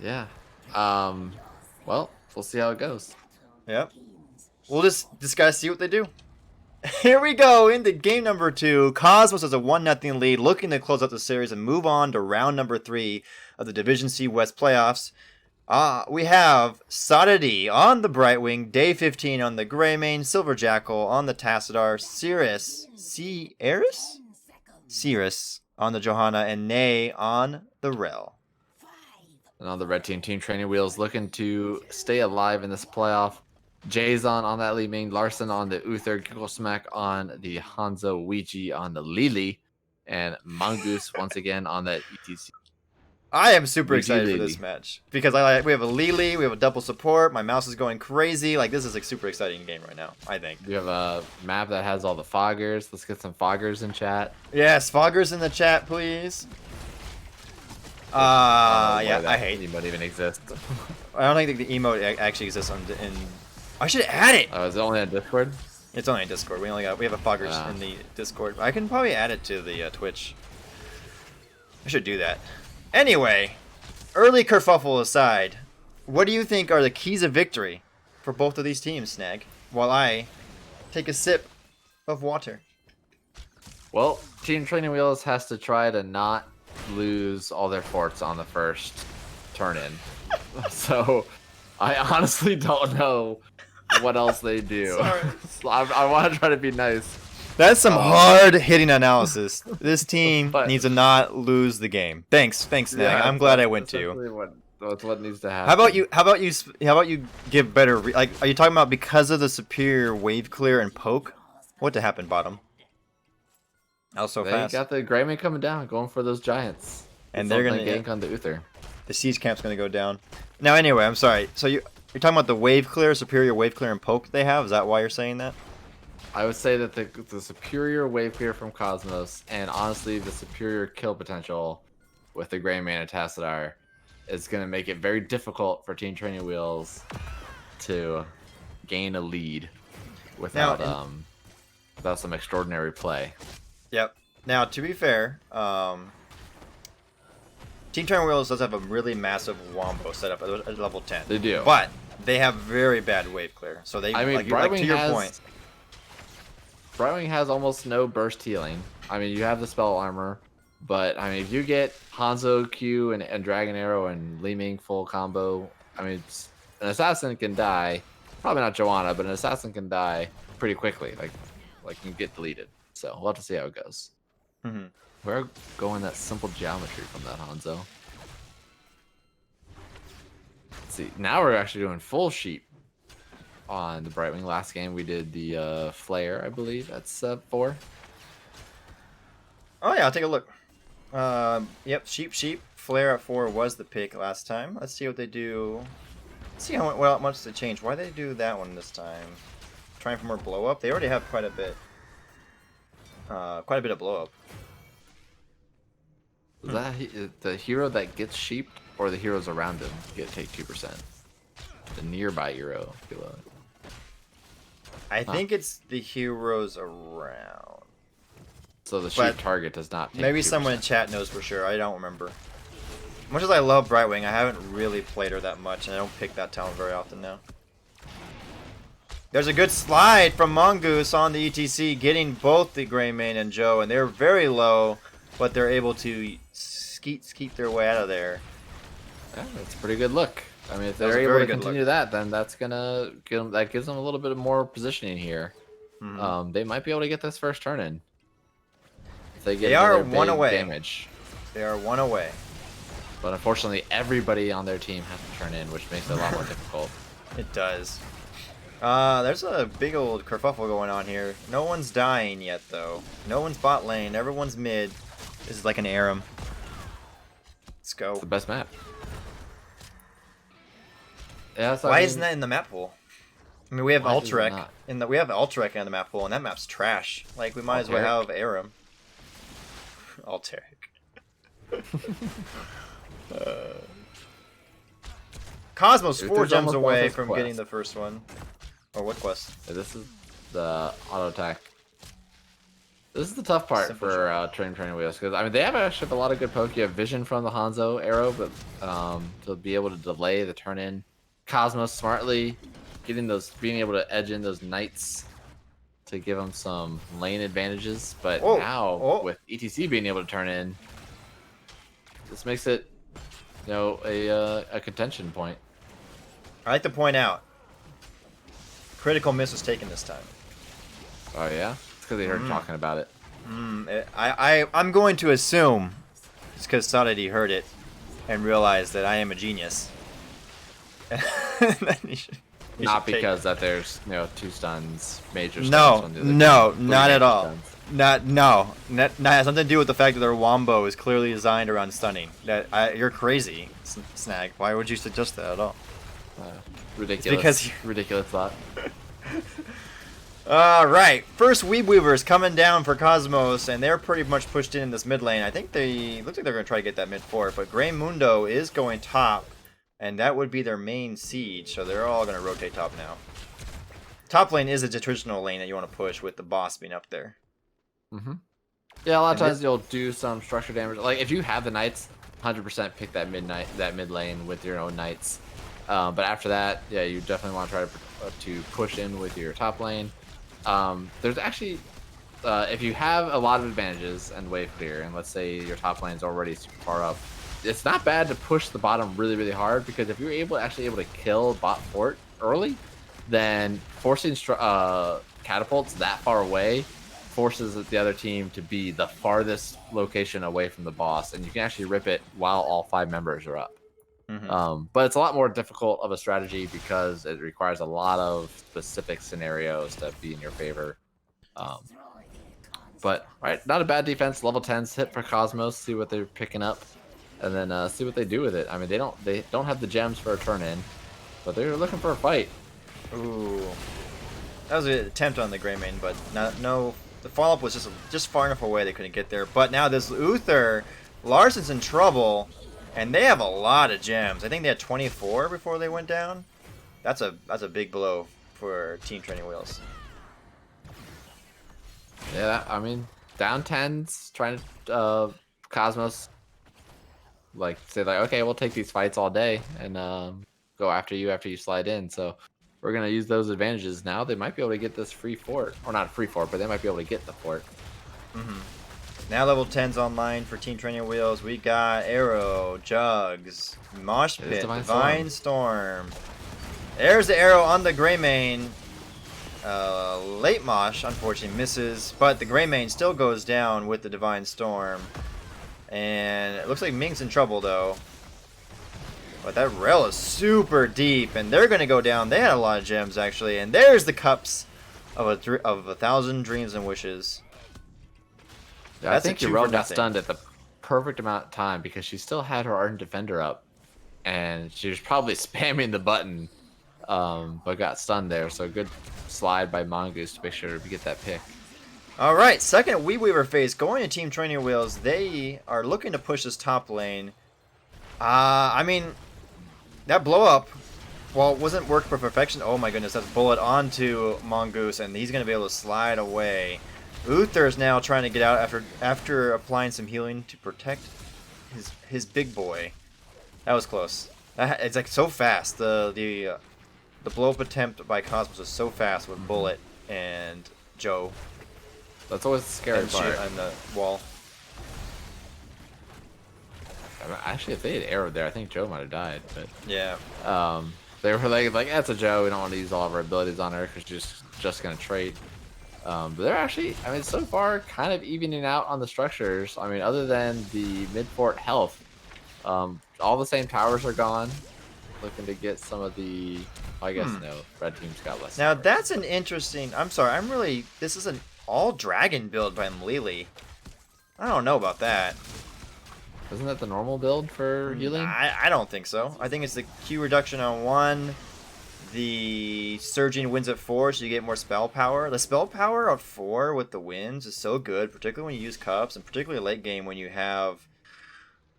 Yeah. Well, we'll see how it goes. Yep. We'll just guys see what they do. Here we go into game number 2. Cosmos has a 1-0 lead, looking to close out the series and move on to round number 3 of the Division C West playoffs. We have Sadadi on the Brightwing, Day 15 on the Greymane, Silver Jackal on the Tassadar, Cirrus on the Johanna, and Nay on the Rel. And on the red team, Team Training Wheels looking to stay alive in this playoff. Jazon on that Li Ming, Larson on the Uther, Gigglesmack on the Hanzo, Ouija on the Lily, and Mongoose once again on that ETC. I am super excited for this match because we have a Lily, we have a double support. My mouse is going crazy. Like, this is a super exciting game right now, I think. We have a map that has all the foggers. Let's get some foggers in chat. Yes, foggers in the chat, please. I hate emote even exists. I don't think the emote actually exists I should add it. Oh, is it only on Discord? It's only in Discord. We have a Foggers in the Discord. I can probably add it to the Twitch. I should do that. Anyway, early kerfuffle aside, what do you think are the keys of victory for both of these teams, Snag? While I take a sip of water. Well, Team Training Wheels has to try to not lose all their forts on the first turn-in. So, I honestly don't know what else they do. Sorry. I want to try to be nice. That's some hard-hitting analysis. This team But- needs to not lose the game. Thanks, Snag. I'm glad I went to you. That's what needs to happen. How about you give better? Are you talking about because of the superior wave clear and poke? What happened, bottom? That was so They fast. got the Greymane coming down, going for those giants. And they're gonna gank on the Uther. The siege camp's gonna go down. Now, anyway, I'm sorry. So you're talking about the wave clear, superior wave clear, and poke they have? Is that why you're saying that? I would say that the superior wave clear from Cosmos, and honestly the superior kill potential with the Greymane and Tassadar, is going to make it very difficult for Team Training Wheels to gain a lead without without some extraordinary play. Yep. Now, to be fair, Team Training Wheels does have a really massive wombo set up at level 10. They do. But they have very bad wave clear. So they, I mean, to your point. Brightwing has almost no burst healing. I mean, you have the spell armor, but I mean, if you get Hanzo Q and Dragon Arrow and Li Ming full combo, I mean, an assassin can die. Probably not Joanna, but an assassin can die pretty quickly. Like you get deleted. So we'll have to see how it goes. Mm-hmm. We're going that simple geometry from that Hanzo. Let's see, now we're actually doing full sheep on the Brightwing. Last game we did the Flare, I believe. That's 4. Oh yeah, I'll take a look. Yep, sheep. Flare at 4 was the pick last time. Let's see what they do. Let's see how much they change. Why did they do that one this time? Trying for more blow up. They already have quite a bit of blow up. Is that the hero that gets sheeped, or the heroes around him take 2%? The nearby hero below. I think it's the heroes around. So the sheep target does not take Maybe 2%. someone in chat knows for sure. I don't remember. Much as I love Brightwing, I haven't really played her that much, and I don't pick that talent very often now. There's a good slide from Mongoose on the ETC, getting both the Greymane and Joe, and they're very low, but they're able to skeet their way out of there. Yeah, that's a pretty good look. I mean, if That was they're a able very to good continue look. that, then that's gonna gives them a little bit more positioning here. Mhm. They might be able to get this first turn in. If they get They are their one big away. damage. They are one away. But unfortunately, everybody on their team has to turn in, which makes it a lot more difficult. It does. There's a big old kerfuffle going on here. No one's dying yet, though. No one's bot lane. Everyone's mid. This is like an Aram. Let's go. It's the best map. Yeah, so Why I mean, isn't that in the map pool? I mean, we have Why is it Ultrek not? we have Ultrek in the map pool, and that map's trash. Like, we might as well have Aram. Alteric. Cosmos Dude, 4 there's gems almost one away of those from quests. getting the first one. Or what quest? This is the auto attack. This is the tough part Simple for training wheels, because I mean they have actually a lot of good poke. You have vision from the Hanzo arrow, but to be able to delay the turn in, Cosmos smartly being able to edge in those knights to give them some lane advantages. But now with ETC being able to turn in, this makes it a contention point. I like to point out, critical miss was taken this time. Oh yeah, it's because they heard talking about it. I'm going to assume it's because Sadidi heard it and realized that I am a genius. Not because that there's 2 stuns, major stuns. No, on the other no, team, not three at major all. stuns. Not has something to do with the fact that their wombo is clearly designed around stunning. You're crazy, Snag. Why would you suggest that at all? Ridiculous. Ridiculous thought. Alright, first Weeb Weavers coming down for Cosmos, and they're pretty much pushed in this mid lane. I think looks like they're going to try to get that mid fort, but Grey Mundo is going top, and that would be their main siege, so they're all going to rotate top now. top lane is a traditional lane that you want to push with the boss being up there. Mm-hmm. Yeah, a lot of And times you'll do some structure damage. Like if you have the knights, 100% pick that mid lane with your own knights. But after that, yeah, you definitely want to try to push in with your top lane. There's actually, if you have a lot of advantages and wave clear, and let's say your top lane's already super far up, it's not bad to push the bottom really, really hard, because if you're actually able to kill bot fort early, then forcing catapults that far away forces the other team to be the farthest location away from the boss, and you can actually rip it while all 5 members are up. But it's a lot more difficult of a strategy because it requires a lot of specific scenarios to be in your favor. But right, not a bad defense. Level 10s hit for Cosmos. See what they're picking up, and then see what they do with it. I mean, they don't have the gems for a turn in, but they're looking for a fight. Ooh, that was an attempt on the Greymane, but no. The follow up was just far enough away they couldn't get there. But now this Uther, Larson's in trouble, and they have a lot of gems. I think they had 24 before they went down. That's a big blow for Team Training Wheels. Yeah, I mean, down 10s, trying to Cosmos like say like, okay, we'll take these fights all day and go after you slide in. So we're gonna use those advantages. Now they might be able to get this free fort, or not free fort, but they might be able to get the fort. Now level 10's online for Team Training Wheels. We got Arrow, Jugs, Mosh Pit, Divine Storm. There's the Arrow on the Greymane. Late Mosh unfortunately misses, but the Greymane still goes down with the Divine Storm. And it looks like Ming's in trouble though. But that Rel is super deep, and they're gonna go down. They had a lot of gems actually, and there's the cups of 1,000 dreams and wishes. Yeah, I think your Rel got stunned at the perfect amount of time because she still had her Ardent Defender up, and she was probably spamming the button, but got stunned there. So good slide by Mongoose to make sure to get that pick. All right, second Weaver phase going to Team Training Wheels. They are looking to push this top lane. I mean, that blow up, well, it wasn't work for perfection. Oh my goodness, that's bullet onto Mongoose, and he's gonna be able to slide away. Uther is now trying to get out after applying some healing to protect his big boy. That was close. It's like so fast. The blow up attempt by Cosmos was so fast with Bullet and Joe. That's always the scary part. On the wall. Actually, if they had arrowed there, I think Joe might have died. But yeah, they were like that's a Joe. We don't want to use all of our abilities on her because she's just gonna trait. But they're actually, I mean, so far kind of evening out on the structures. I mean, other than the mid fort health, all the same towers are gone. Looking to get some of the, I guess no, red team's got less. Now that's an interesting. I'm sorry. This is an all dragon build by Lily. I don't know about that. Isn't that the normal build for healing? I don't think so. I think it's the Q reduction on 1. The surging winds at 4, so you get more spell power. The spell power on 4 with the winds is so good, particularly when you use cups, and particularly late game when you have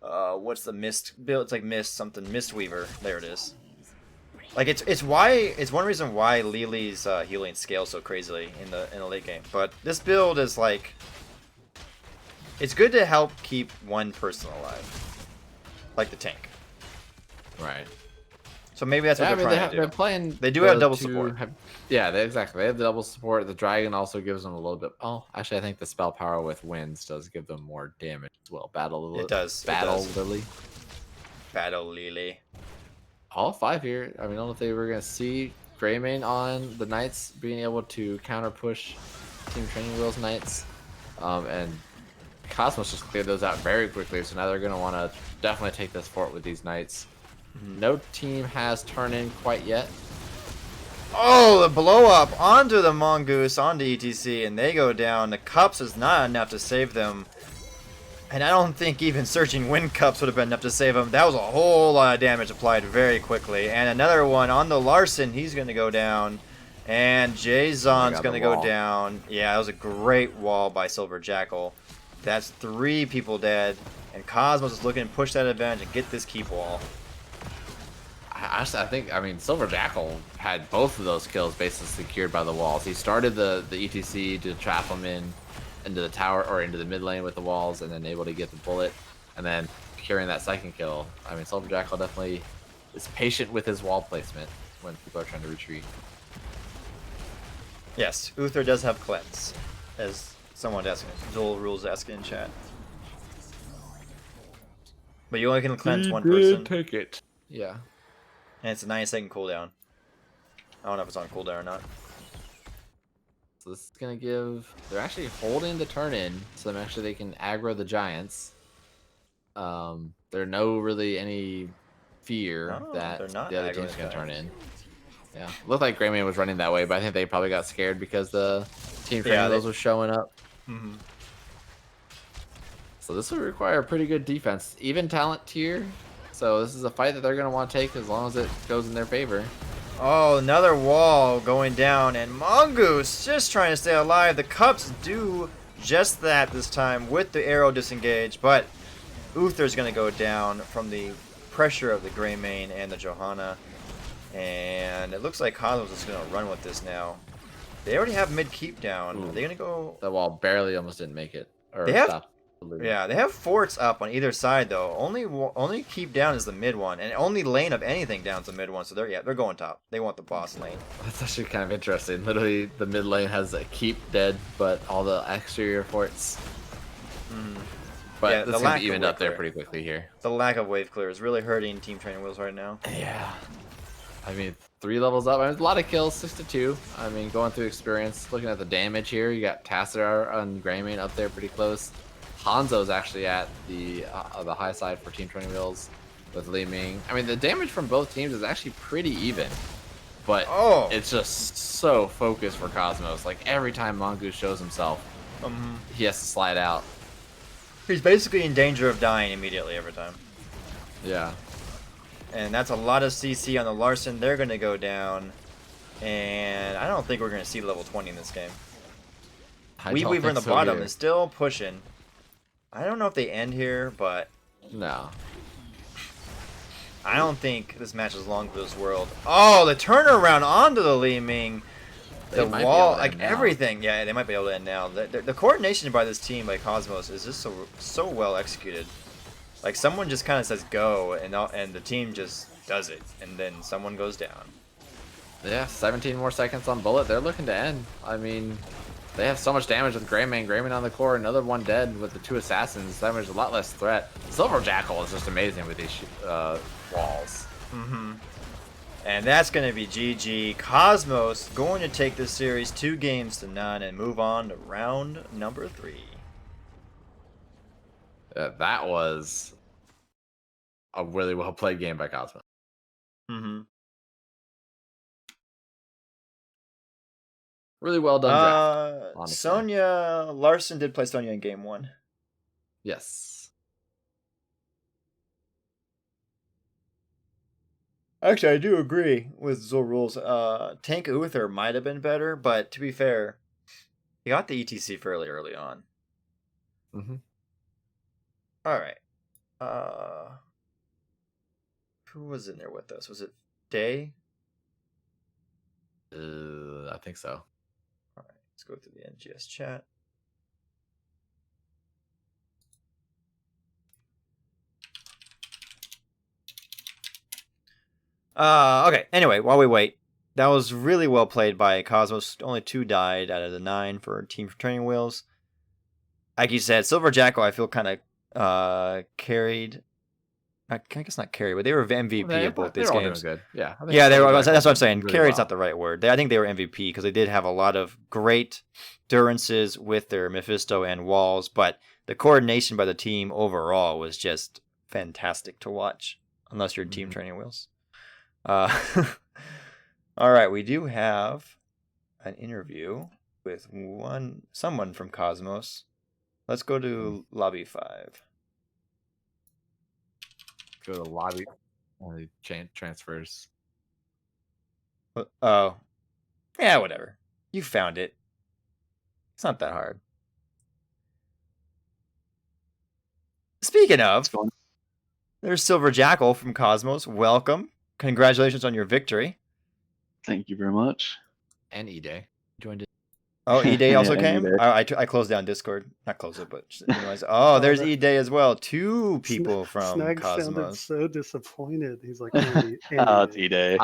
what's the mist build? It's like Mistweaver. There it is. Like it's one reason why Lily's healing scales so crazily in the late game. But this build is like, it's good to help keep one person alive, like the tank. Right. So maybe that's what they're trying to do. They're playing. They do have double support. Exactly. They have the double support. The dragon also gives them a little bit. Oh, actually, I think the spell power with winds does give them more damage as well. It does. Lily. Battle Lily. All 5 here. I mean, I don't know if they were gonna see Greymane on the Knights being able to counter push Team Training Wheels Knights, and Cosmos just cleared those out very quickly. So now they're gonna want to definitely take this fort with these Knights. No team has turned in quite yet. Oh, the blow up onto the Mongoose, onto ETC, and they go down. The cups is not enough to save them. And I don't think even Surging Wind Cups would have been enough to save them. That was a whole lot of damage applied very quickly. And another one on the Larson, he's going to go down. And Jason's going to go down. Yeah, that was a great wall by Silver Jackal. That's 3 people dead. And Cosmos is looking to push that advantage and get this keep wall. Honestly, I mean, Silver Jackal had both of those kills basically secured by the walls. He started the ETC to trap him into the tower or into the mid lane with the walls, and then able to get the bullet, and then securing that second kill. I mean, Silver Jackal definitely is patient with his wall placement when people are trying to retreat. Yes, Uther does have cleanse, as someone asking. Zol rules asking in chat. But you only can cleanse one person. Take it. Yeah. And it's a 9-second cooldown. I don't know if it's on cooldown or not. So this is gonna give. They're actually holding the turn in, so they can aggro the giants. There's no really any fear that they're not the other aggroing team's the gonna turn giants. in. Yeah, looked like Greymane was running that way, but I think they probably got scared because the team training wheels was showing up. Mm-hmm. So this would require a pretty good defense, even talent tier. So this is a fight that they're gonna want to take as long as it goes in their favor. Oh, another wall going down, and Mongoose just trying to stay alive. The Cups do just that this time with the arrow disengage, but Uther's going to go down from the pressure of the Greymane and the Johanna. And it looks like Cosmos is going to run with this now. They already have mid keep down. Ooh. Are they going to go? That wall barely almost didn't make it. Or They have stop. Yeah, they have forts up on either side though. Only keep down is the mid one, and only lane of anything down is the mid one. So they're going top. They want the boss lane. That's actually kind of interesting. Literally, the mid lane has a keep dead, but all the exterior forts. But Yeah, this gonna be evened up there pretty quickly here. The lack of wave clear is really hurting Team Training Wheels right now. Yeah. I mean, 3 levels up. I mean, a lot of kills, 6-2. I mean, going through experience, looking at the damage here, you got Tassadar on Greymane up there pretty close. Hanzo's actually at the high side for Team Training Wheels with Li Ming. I mean, the damage from both teams is actually pretty even, but it's just so focused for Cosmos. Like every time Mongoose shows himself, he has to slide out. He's basically in danger of dying immediately every time. Yeah. And that's a lot of CC on the Larson. They're going to go down, and I don't think we're going to see level 20 in this game. Weaver in the bottom is still pushing. I don't know if they end here, but no. I don't think this match is long for this world. Oh, the turnaround onto the Li Ming. The wall, like everything. Yeah, they might be able to end now. The coordination by this team, by Cosmos, is just so well executed. Like someone just kind of says go, and the team just does it, and then someone goes down. Yeah, 17 more seconds on bullet. They're looking to end. I mean, they have so much damage with Greymane. Greymane on the core, another one dead with the 2 assassins. That was a lot less threat. Silver Jackal is just amazing with these walls. And that's going to be GG. Cosmos going to take this series 2-0 and move on to round number 3. That was a really well played game by Cosmos. Really well done draft, honestly. Sonya Larson did play Sonya in game 1. Yes. Actually, I do agree with Zul rules. Tank Uther might have been better, but to be fair, he got the ETC fairly early on. All right. Who was in there with us? Was it Day? I think so. All right, let's go through the NGS chat. Okay, anyway, while we wait, that was really well played by Cosmos. Only 2 died out of the 9 for Team Training Wheels. Like you said, Silver Jackal, I feel kind of carried. I guess not carried, but they were MVP of both these games. Good. Yeah, yeah, they were. That's what I'm saying. Really carried's not the right word. I think they were MVP because they did have a lot of great durances with their Mephisto and walls, but the coordination by the team overall was just fantastic to watch. Unless you're Team Training Wheels. All right, we do have an interview with someone from Cosmos. Let's go to lobby 5. Go to lobby. Transfers. Oh, yeah, whatever. You found it. It's not that hard. Speaking of, there's Silver Jackal from Cosmos. Welcome. congratulations on your victory. Thank you very much. And E-Day joined it. Oh, E-Day also And came? E-Day. I closed down Discord. Not close it, but oh, there's E-Day as well. Two people from Snag sounded Cosmos. so disappointed. He's like, Andy, It's E-Day.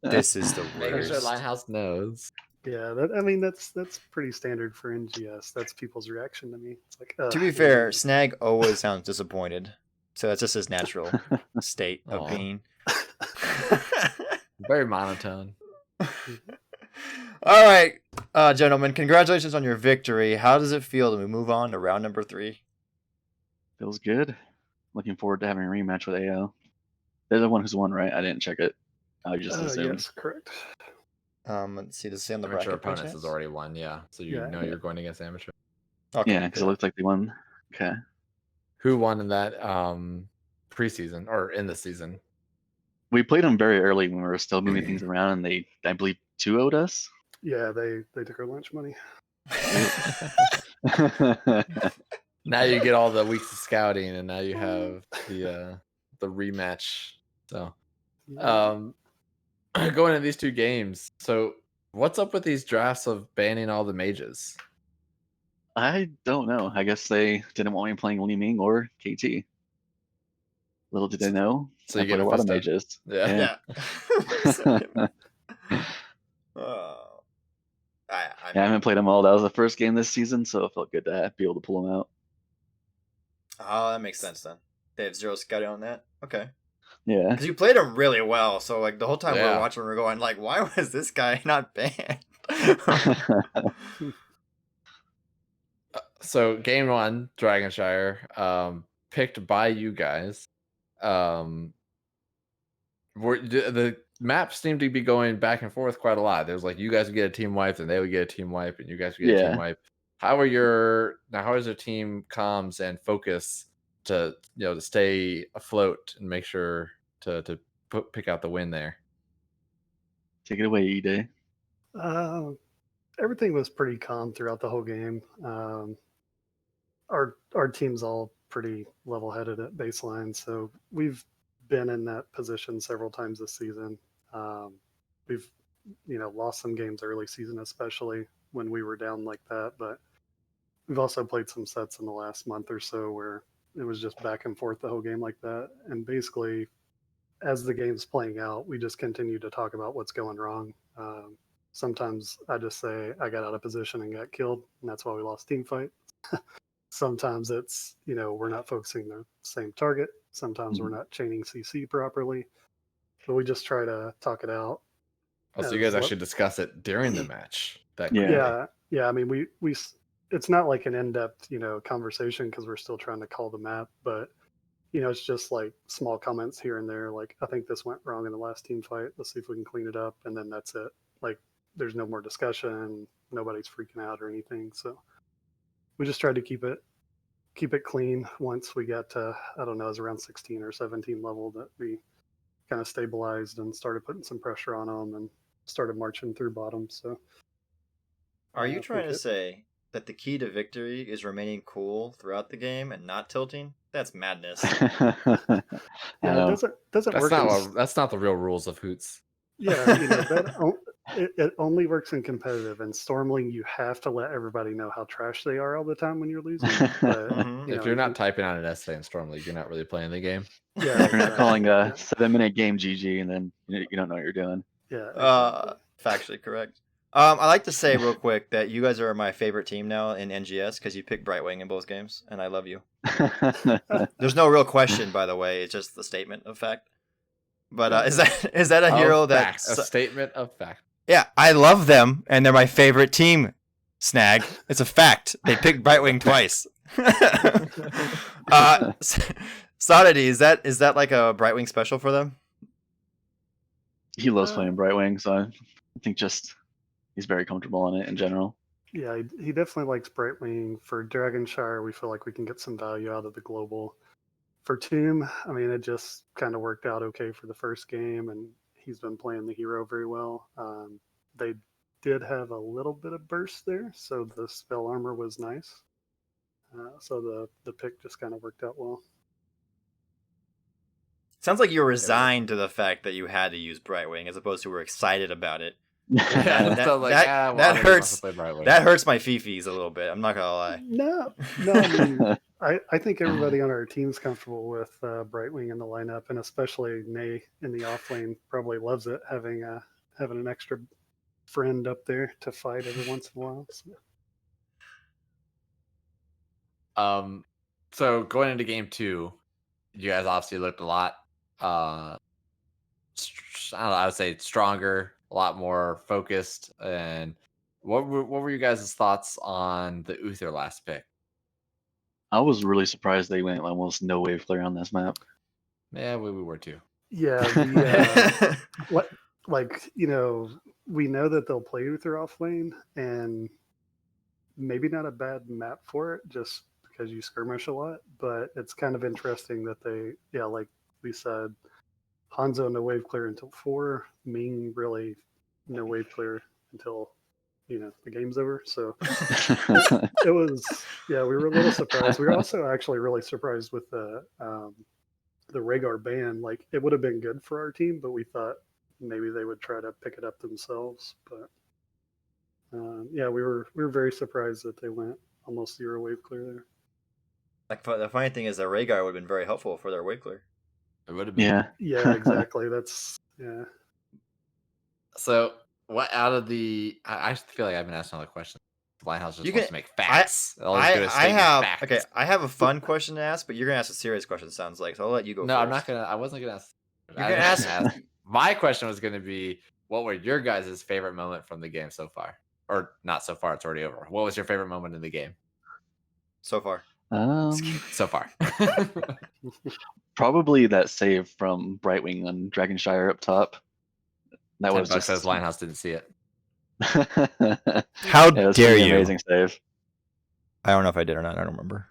This is the Making sure worst. Linehouse knows. Yeah, that's pretty standard for NGS. That's people's reaction to me. It's like, To be fair, Snag always sounds disappointed. So that's just his natural state of being. Very monotone. All right, gentlemen, congratulations on your victory. How does it feel to move on to round number 3? Feels good. Looking forward to having a rematch with AO. They're the one who's won, right? I didn't check it. I just assumed. Yes, correct. Let's see. Does it say on the Amateur bracket? opponents has already won, yeah. So you know you're going against amateur. Okay, yeah, because it looks like they won. Okay. Who won in that preseason or in the season? We played them very early when we were still moving things around, and they, I believe, 2-0'd us. Yeah, they took our lunch money. Now you get all the weeks of scouting, and now you have the rematch. So, going into these two games. So, what's up with these drafts of banning all the mages? I don't know. I guess they didn't want me playing Li Ming or KT. Little did they know. So I you get played a lot of mages. Yeah. I haven't played them all. That was the first game this season, so it felt good to be able to pull them out. Oh, that makes sense then. They have 0 scouting on that. Okay. Yeah. Because you played them really well, so like the whole time we were watching, we were going like, why was this guy not banned? So game 1, Dragonshire, picked by you guys. The maps seem to be going back and forth quite a lot. There's like you guys would get a team wipe, and they would get a team wipe, and you guys would get a team wipe. How is your team comms and focus to to stay afloat and make sure to pick out the win there? Take it away, E-Day. Everything was pretty calm throughout the whole game. Our team's all pretty level-headed at baseline, so we've been in that position several times this season. We've lost some games early season, especially when we were down like that, but we've also played some sets in the last month or so where it was just back and forth the whole game like that. And basically, as the game's playing out, we just continue to talk about what's going wrong. Sometimes I just say I got out of position and got killed, and that's why we lost team fight. Sometimes it's, we're not focusing the same target. Sometimes we're not chaining CC properly. But we just try to talk it out. Oh, so you guys actually discuss it during the match? Yeah. I mean, we it's not like an in-depth, conversation because we're still trying to call the map, but it's just like small comments here and there. Like, I think this went wrong in the last team fight. Let's see if we can clean it up. And then that's it. Like, there's no more discussion. Nobody's freaking out or anything. So we just tried to keep it clean. Once we got to, I don't know, it was around 16 or 17 level that we kind of stabilized and started putting some pressure on them and started marching through bottom. So are you trying to say that the key to victory is remaining cool throughout the game and not tilting? That's madness. It doesn't work. That's not the real rules of Hoots. Yeah, it only works in competitive. And Stormling, you have to let everybody know how trash they are all the time when you're losing. But, if you're not typing out an essay in Stormling, you're not really playing the game. Yeah, you're not calling a 7-minute game GG, and then you don't know what you're doing. Yeah, exactly. Factually correct. I like to say real quick that you guys are my favorite team now in NGS because you picked Brightwing in both games, and I love you. There's no real question, by the way. It's just the statement of fact. But is that a hero that's a statement of fact? Yeah, I love them, and they're my favorite team. Snag. It's a fact. They picked Brightwing twice. Sadity, is that like a Brightwing special for them? He loves playing Brightwing, so I think he's very comfortable on it in general. Yeah, he definitely likes Brightwing. For Dragonshire, we feel like we can get some value out of the global. For Tomb, I mean, it just kind of worked out okay for the first game, and he's been playing the hero very well. They did have a little bit of burst there, so the spell armor was nice. So the pick just kind of worked out well. Sounds like you're resigned to the fact that you had to use Brightwing as opposed to we're excited about it. Yeah, so like, that hurts. That hurts my fifis a little bit. I'm not gonna lie. No, I mean, I think everybody on our team's comfortable with Brightwing in the lineup, and especially Nay in the off lane probably loves it having an extra friend up there to fight every once in a while. So. So going into game 2, you guys obviously looked a lot. I don't know. I would say stronger, a lot more focused. And what were you guys' thoughts on the Uther last pick? I was really surprised they went almost no wave clear on this map. Yeah, we were too. Yeah, like we know that they'll play Uther off lane, and maybe not a bad map for it, just because you skirmish a lot. But it's kind of interesting that they, like we said, Hanzo no wave clear until 4, Ming really no wave clear until the game's over. So it was, we were a little surprised. We were also actually really surprised with the Rhaegar ban. Like, it would have been good for our team, but we thought maybe they would try to pick it up themselves. But we were very surprised that they went almost 0 wave clear there. Like, the funny thing is that Rhaegar would have been very helpful for their wave clear. It would have been. Yeah, exactly. That's So what out of the? I feel like I've been asking all the questions. Linehouse just wants to make facts. I have a fun question to ask, but you're gonna ask a serious question. It sounds like, so I'll let you go. No, first. I'm not gonna. I wasn't gonna ask. You're gonna ask. My question was gonna be, what were your guys' favorite moment from the game so far, or not so far? It's already over. What was your favorite moment in the game so far? So far. Probably that save from Brightwing on Dragonshire up top. That was just says Linehouse didn't see it. How dare you? Amazing save. I don't know if I did or not. I don't remember.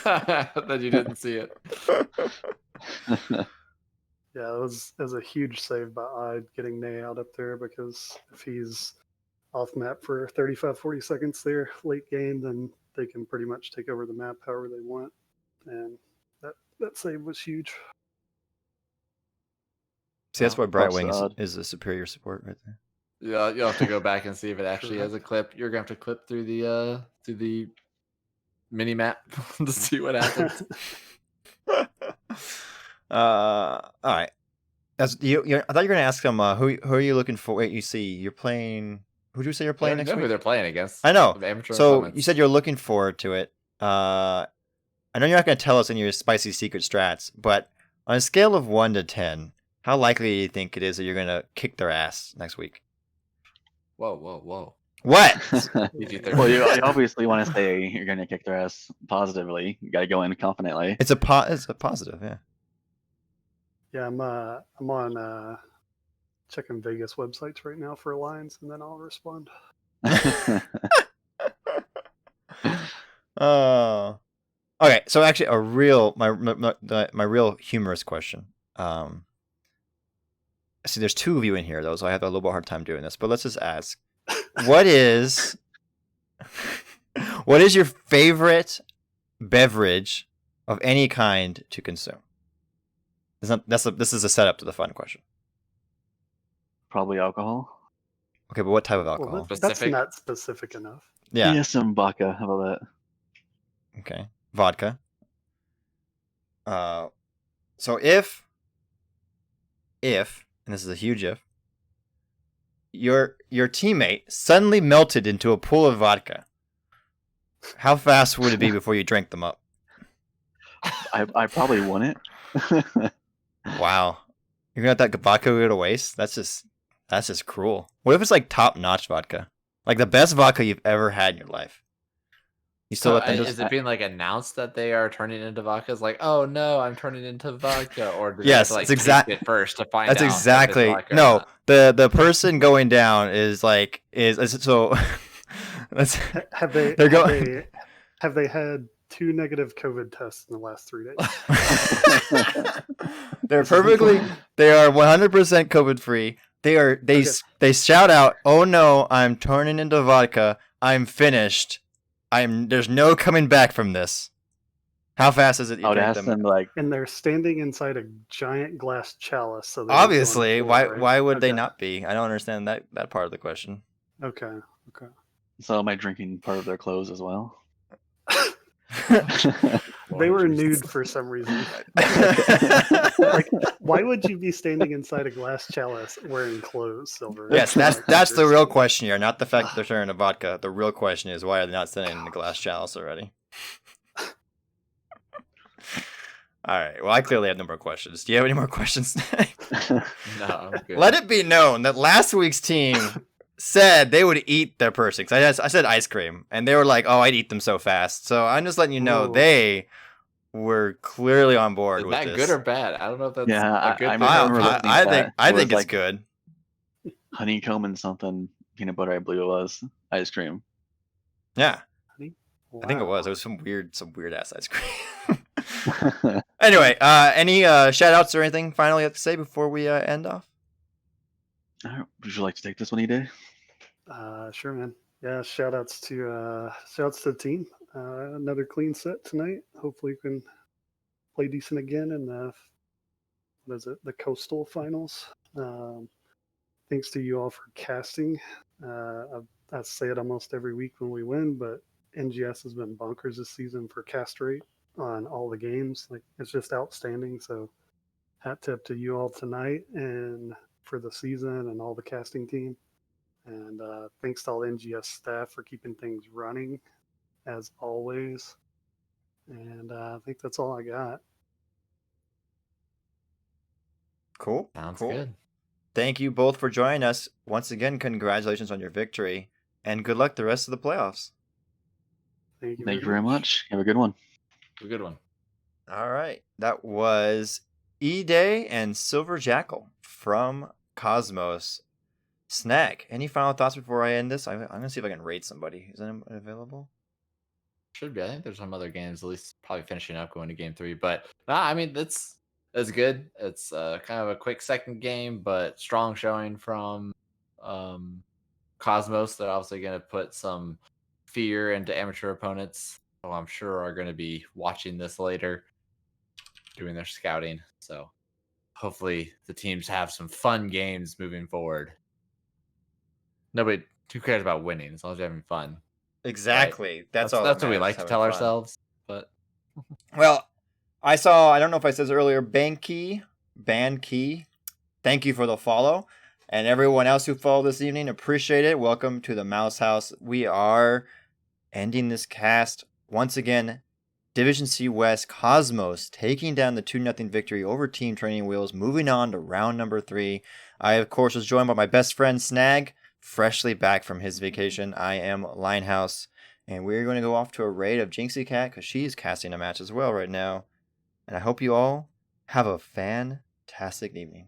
That you didn't see it. Yeah, it was a huge save by Ide getting Nay out up there, because if he's off map for 35-40 seconds there late game, then they can pretty much take over the map however they want. And that save was huge. See, that's why Brightwing is a superior support right there. Yeah, you'll have to go back and see if it actually has a clip. You're gonna have to clip through the mini map to see what happens. All right. That's you. I thought you were gonna ask them who are you looking for? Wait, you see, you're playing. Who did you say you're playing next week? Who they're playing against? I know. So opponents. You said you're looking forward to it. I know you're not gonna tell us in your spicy secret strats, but on a scale of 1 to 10, how likely do you think it is that you're gonna kick their ass next week? Whoa. What? Well, you obviously want to say you're going to kick their ass positively. You got to go in confidently. It's a positive, yeah. Yeah, I'm on checking Vegas websites right now for lines, and then I'll respond. Okay. So actually, my real humorous question. See, there's 2 of you in here though, so I have a little bit hard time doing this. But let's just ask, what is your favorite beverage of any kind to consume? This is a setup to the fun question. Probably alcohol. Okay, but what type of alcohol? Well, that's not specific enough. Yeah, some vodka. How about that? Okay, vodka. So if, and this is a huge if, your teammate suddenly melted into a pool of vodka, how fast would it be before you drank them up? I probably wouldn't. Wow, you're gonna let that vodka go to waste? That's just cruel. What if it's like top-notch vodka, like the best vodka you've ever had in your life? You still let them is it being like announced that they are turning into vodka? It's like, oh no, I'm turning into vodka, or do yes, they have to, it's exactly taste it first to find that's out. Exactly no. The person going down is so. Have they had 2 negative COVID tests in the last 3 days? They are 100% COVID free. They shout out, "Oh no, I'm turning into vodka. I'm finished. There's no coming back from this." How fast is it I you would drink ask them? them like, And they're standing inside a giant glass chalice, so they don't go on the Obviously, floor, why right? why would they Okay. not be? I don't understand that part of the question. Okay. Okay. so am I drinking part of their clothes as well? They were Jesus. nude for some reason. Like, why would you be standing inside a glass chalice wearing clothes, Silver? Yes, Like, that's the real seriously. question here, not the fact that they're sharing a vodka. The real question is why are they not sitting in the glass chalice already? All right. Well, I clearly have no more questions. Do you have any more questions? No, I'm good. Let it be known that last week's team said they would eat their Persings. I said ice cream, and they were like, "Oh, I'd eat them so fast." So I'm just letting you know Whoa. they were clearly on board Is with that this. good or bad? I don't know if that's Yeah, a good I thing. remember or looking bad. at that. I It was think it's like good. honeycomb and something peanut butter, I believe it was ice cream. Yeah, Honey? I think it Wow. was. It was some weird ass ice cream. Anyway, any shout outs or anything final you have to say before we end off? Would you like to take this one, E-Day? Sure, man. Yeah, shout outs to the team. Another clean set tonight. Hopefully we can play decent again in the the Coastal Finals. Thanks to you all for casting. I say it almost every week when we win, but NGS has been bonkers this season for cast rate on all the games. Like, it's just outstanding. So hat tip to you all tonight and for the season and all the casting team. And thanks to all the NGS staff for keeping things running as always. And I think that's all I got. Cool. Sounds cool. good. Thank you both for joining us. Once again, congratulations on your victory, and good luck the rest of the playoffs. Thank you Thank you very much. Have a good one. A good one. All right. That was E-Day and Silver Jackal from Cosmos. Snag, any final thoughts before I end this? I'm going to see if I can rate somebody. Is anyone available? Should be. I think there's some other games, at least probably finishing up going to game 3. But nah, I mean that's good. It's kind of a quick second game, but strong showing from Cosmos. They're obviously going to put some fear into amateur opponents, who I'm sure are going to be watching this later, doing their scouting. So hopefully the teams have some fun games moving forward. Nobody who cares about winning as long as you're having fun. Exactly. Right? That's all. That's that what we matters, like to having tell fun. ourselves. But Well, I don't know if I said this earlier, Banky. Thank you for the follow. And everyone else who followed this evening, appreciate it. Welcome to the Mouse House. We are ending this cast once again. Division C West, Cosmos taking down the 2-0 victory over Team Training Wheels, moving on to round number 3. I, of course, was joined by my best friend, Snag, freshly back from his vacation. I am Linehouse, and we're going to go off to a raid of Jinxie Cat because she's casting a match as well right now. And I hope you all have a fantastic evening.